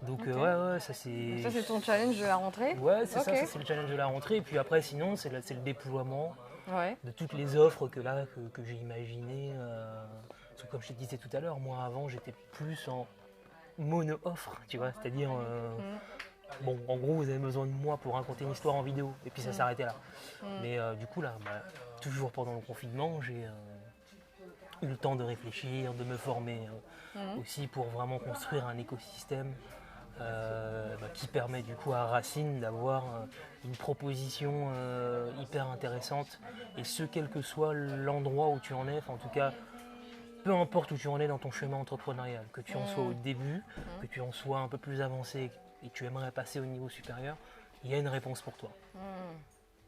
Donc ouais, ça c'est... Ça c'est ton challenge de la rentrée? Ouais, c'est ça c'est le challenge de la rentrée. Et puis après, sinon, c'est le déploiement de toutes les offres que j'ai imaginées. Parce que comme je te disais tout à l'heure, moi avant, j'étais plus en mono-offre, tu vois, c'est-à-dire... Bon, en gros, vous avez besoin de moi pour raconter une histoire en vidéo, et puis ça s'arrêtait là. Mais du coup, là, toujours pendant le confinement, j'ai eu le temps de réfléchir, de me former aussi pour vraiment construire un écosystème qui permet du coup à Racine d'avoir une proposition hyper intéressante, et ce, quel que soit l'endroit où tu en es, en tout cas, peu importe où tu en es dans ton chemin entrepreneurial, que tu en sois au début, que tu en sois un peu plus avancé, et tu aimerais passer au niveau supérieur, il y a une réponse pour toi.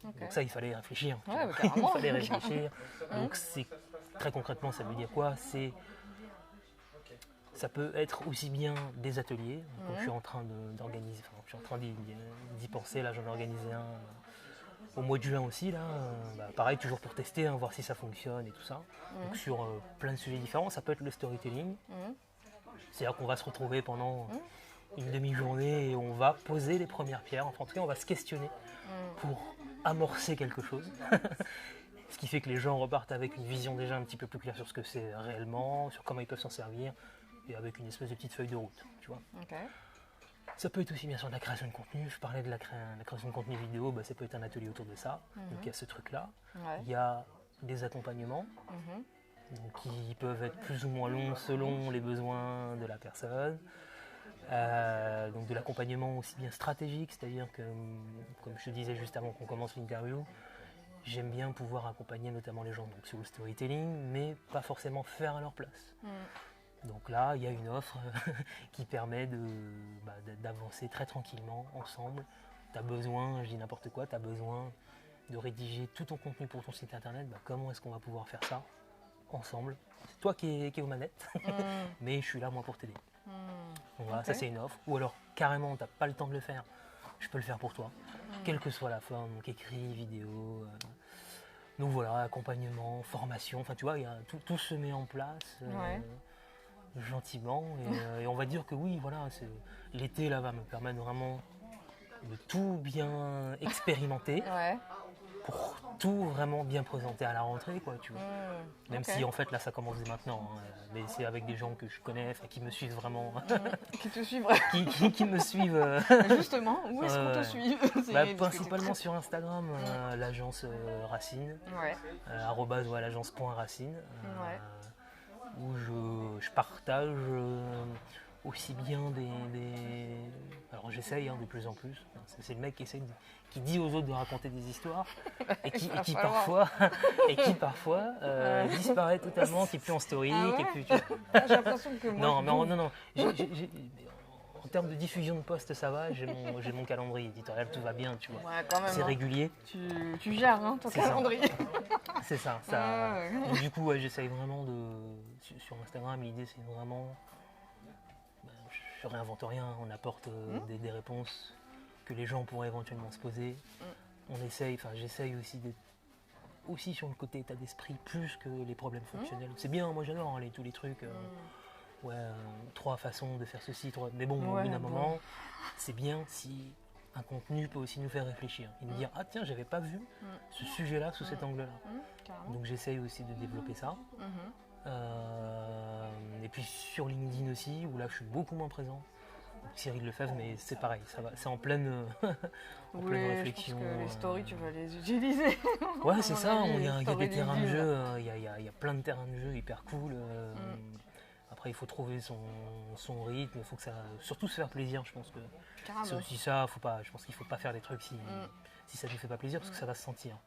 Donc ça, il fallait réfléchir. Ouais, Il fallait réfléchir. Donc c'est très concrètement, ça veut dire quoi? Ça peut être aussi bien des ateliers. Donc, je suis en train d'organiser, je suis en train d'y penser. Là, j'en ai organisé un au mois de juin aussi. Là, pareil, toujours pour tester, voir si ça fonctionne et tout ça. Donc sur plein de sujets différents. Ça peut être le storytelling. C'est-à-dire qu'on va se retrouver pendant une demi-journée et on va poser les premières pierres. Enfin, en tout cas, on va se questionner pour amorcer quelque chose. Ce qui fait que les gens repartent avec une vision déjà un petit peu plus claire sur ce que c'est réellement, sur comment ils peuvent s'en servir, et avec une espèce de petite feuille de route, tu vois. Ça peut être aussi bien sûr de la création de contenu. Je parlais de la création de contenu vidéo, ça peut être un atelier autour de ça. Donc il y a ce truc-là. Il y a des accompagnements donc, qui peuvent être plus ou moins longs selon les besoins de la personne. Donc de l'accompagnement aussi bien stratégique, c'est-à-dire que, comme je te disais juste avant qu'on commence l'interview, j'aime bien pouvoir accompagner notamment les gens donc, sur le storytelling, mais pas forcément faire à leur place. Donc là, il y a une offre qui permet d'avancer très tranquillement ensemble. Tu as besoin, je dis n'importe quoi, tu as besoin de rédiger tout ton contenu pour ton site internet. Comment est-ce qu'on va pouvoir faire ça ensemble? C'est toi qui es aux manettes, mais je suis là moi pour t'aider. Donc voilà, ça c'est une offre. Ou alors carrément, tu n'as pas le temps de le faire, je peux le faire pour toi, quelle que soit la forme, donc écrit, vidéo. Donc voilà, accompagnement, formation, enfin tu vois, tout se met en place. Gentiment, et on va dire que oui, voilà, l'été là va me permettre vraiment de tout bien expérimenter pour tout vraiment bien présenter à la rentrée, quoi, tu vois. Même si en fait là ça commence dès maintenant, mais c'est avec des gens que je connais, qui me suivent vraiment. Qui te suivent qui me suivent. Justement, où est-ce qu'on te suit? Principalement sur Instagram, l'agence Racine, @l'agence.racine. Où je partage aussi bien Alors j'essaye de plus en plus. C'est le mec qui dit aux autres de raconter des histoires et qui parfois disparaît totalement, qui est plus en story, qui est plus... J'ai l'impression que moi... Non. En termes de diffusion de posts, ça va, j'ai mon calendrier éditorial, tout va bien, tu vois. Quand même, c'est régulier. Tu gères ton calendrier. C'est ça. Donc, du coup, j'essaye vraiment sur Instagram, l'idée c'est vraiment... je réinvente rien, on apporte des réponses que les gens pourraient éventuellement se poser. J'essaye aussi d'être aussi sur le côté état d'esprit plus que les problèmes fonctionnels. C'est bien, moi j'adore tous les trucs... 3 façons de faire ceci, 3... mais bon, au bout d'un moment, c'est bien si un contenu peut aussi nous faire réfléchir et nous dire ah tiens, j'avais pas vu ce sujet-là sous cet angle-là. Donc j'essaye aussi de développer ça. Et puis sur LinkedIn aussi, où là je suis beaucoup moins présent. Donc, Cyril Lefebvre, mais c'est pareil, ça va, c'est en pleine, pleine réflexion. Je pense que les stories, tu vas les utiliser. Ouais, c'est ça, il y a des terrains de jeu, il y a plein de terrains de jeu hyper cool. Après, il faut trouver son rythme, il faut surtout se faire plaisir. Je pense que c'est aussi ça. Je pense qu'il ne faut pas faire des trucs si ça ne nous fait pas plaisir, parce que ça va se sentir.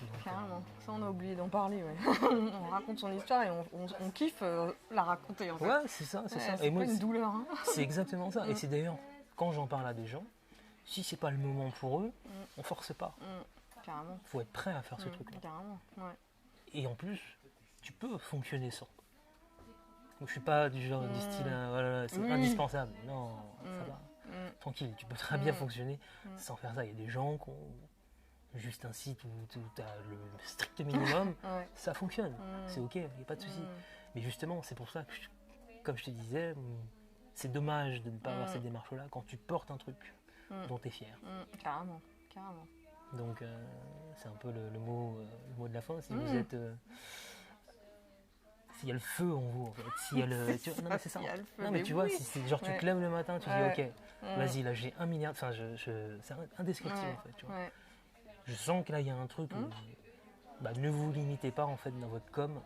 Donc, carrément, ça on a oublié d'en parler. On raconte son histoire et on kiffe la raconter. En fait. Ouais, c'est ça. C'est pas une douleur. C'est exactement ça. Et c'est d'ailleurs, quand j'en parle à des gens, si c'est pas le moment pour eux, on force pas. Carrément. Faut être prêt à faire ce truc-là. Carrément, ouais. Et en plus, tu peux fonctionner sans. Je suis pas du genre du style, voilà, c'est indispensable. Non, ça va. Tranquille, tu peux très bien fonctionner sans faire ça. Il y a des gens qui ont juste un site où tu as le strict minimum, ça fonctionne. C'est ok, il n'y a pas de souci. Mais justement, c'est pour ça que, comme je te disais, c'est dommage de ne pas avoir cette démarche-là quand tu portes un truc dont tu es fier. Carrément, carrément. Donc, c'est un peu le mot de la fin. Si vous êtes... s'il y a le feu en vous, en fait. S'il y a le... non, mais c'est ça. Non, mais tu vois, si c'est genre tu te lèves le matin, tu dis ok, vas-y, là j'ai 1 milliard... Enfin, c'est indescriptible, en fait. Tu vois. Je sens que là, il y a un truc où... ne vous limitez pas, en fait, dans votre com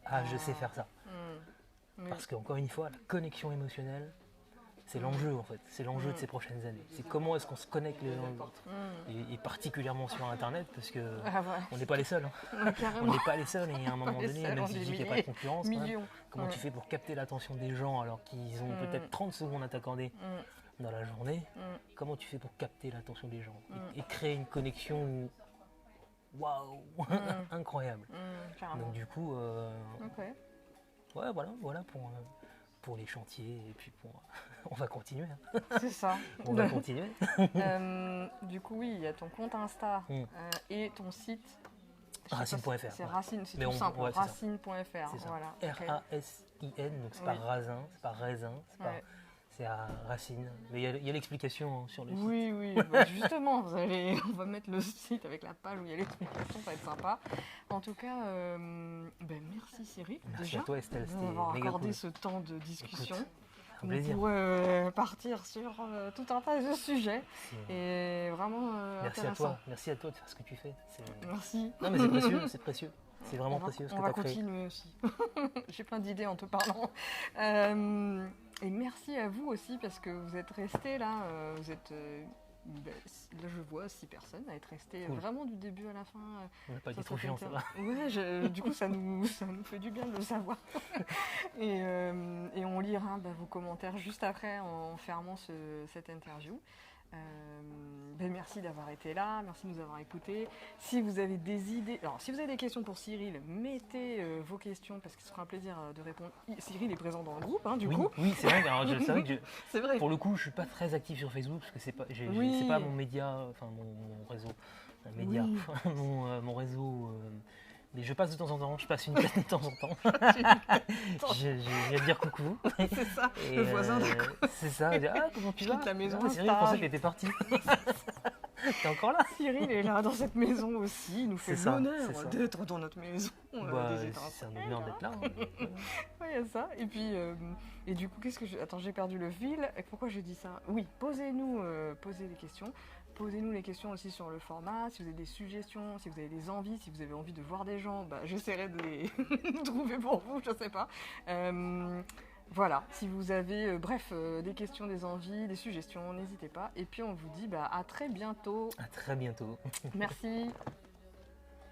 à je sais faire ça. Parce qu'encore une fois, la connexion émotionnelle, c'est l'enjeu en fait, c'est l'enjeu de ces prochaines années. C'est comment est-ce qu'on se connecte les uns aux autres. Et particulièrement sur Internet, parce que on n'est pas les seuls. On n'est pas les seuls et à un moment donné, même si je dis qu'il n'y a pas de concurrence, comment tu fais pour capter l'attention des gens alors qu'ils ont peut-être 30 secondes à t'accorder dans la journée, comment tu fais pour capter l'attention des gens et créer une connexion waouh, incroyable. Donc du coup, voilà pour les chantiers et puis on va continuer. C'est ça. On va continuer. Du coup, oui, il y a ton compte Insta et ton site. Racine.fr. C'est Racine, c'est tout simple. Racine.fr. Voilà. R-A-S-I-N, donc c'est pas raisin, c'est pas raisin, c'est à Racine. Mais il y a l'explication sur le site. Oui, justement, on va mettre le site avec la page où il y a l'explication, ça va être sympa. En tout cas, merci Cyril. Merci à toi Estelle, c'était d'avoir méga accordé cool. ce temps de discussion. Écoute, un plaisir. On pourrait partir sur tout un tas de sujets et vraiment intéressant. Merci à toi de faire ce que tu fais. Merci. Non mais c'est précieux. C'est vraiment précieux ce que tu as créé. On va continuer aussi. J'ai plein d'idées en te parlant. Et merci à vous aussi parce que vous êtes restés là. Vous êtes, là je vois 6 personnes à être restés vraiment du début à la fin. On n'a pas dit trop chiant, ça va. Ouais, du coup ça nous fait du bien de le savoir. Et on lira vos commentaires juste après en fermant cette interview. Merci d'avoir été là, merci de nous avoir écoutés. Si vous avez des idées, alors si vous avez des questions pour Cyril, mettez vos questions parce que ce sera un plaisir de répondre. Cyril est présent dans le groupe, du coup. Oui, c'est vrai. Alors, c'est vrai que c'est vrai. Pour le coup, je suis pas très actif sur Facebook parce que c'est pas mon média, enfin mon réseau, mon réseau. Mais je passe de temps en temps, je passe une planète de temps en temps. Je viens dire coucou. C'est ça, et le voisin d'accord. C'est ça, je dis comment tu vas la maison. Cyril, je pensais que t'étais parti. T'es encore là. Cyril est là dans cette maison aussi, il nous fait l'honneur d'être dans notre maison. C'est un honneur d'être là. Il y a ça. Et puis, et du coup, Attends, j'ai perdu le fil. Pourquoi j'ai dit ça ? Oui, posez des questions. Posez-nous les questions aussi sur le format, si vous avez des suggestions, si vous avez des envies, si vous avez envie de voir des gens, j'essaierai de les trouver pour vous, je sais pas. Voilà, si vous avez des questions, des envies, des suggestions, n'hésitez pas. Et puis on vous dit à très bientôt. À très bientôt. Merci.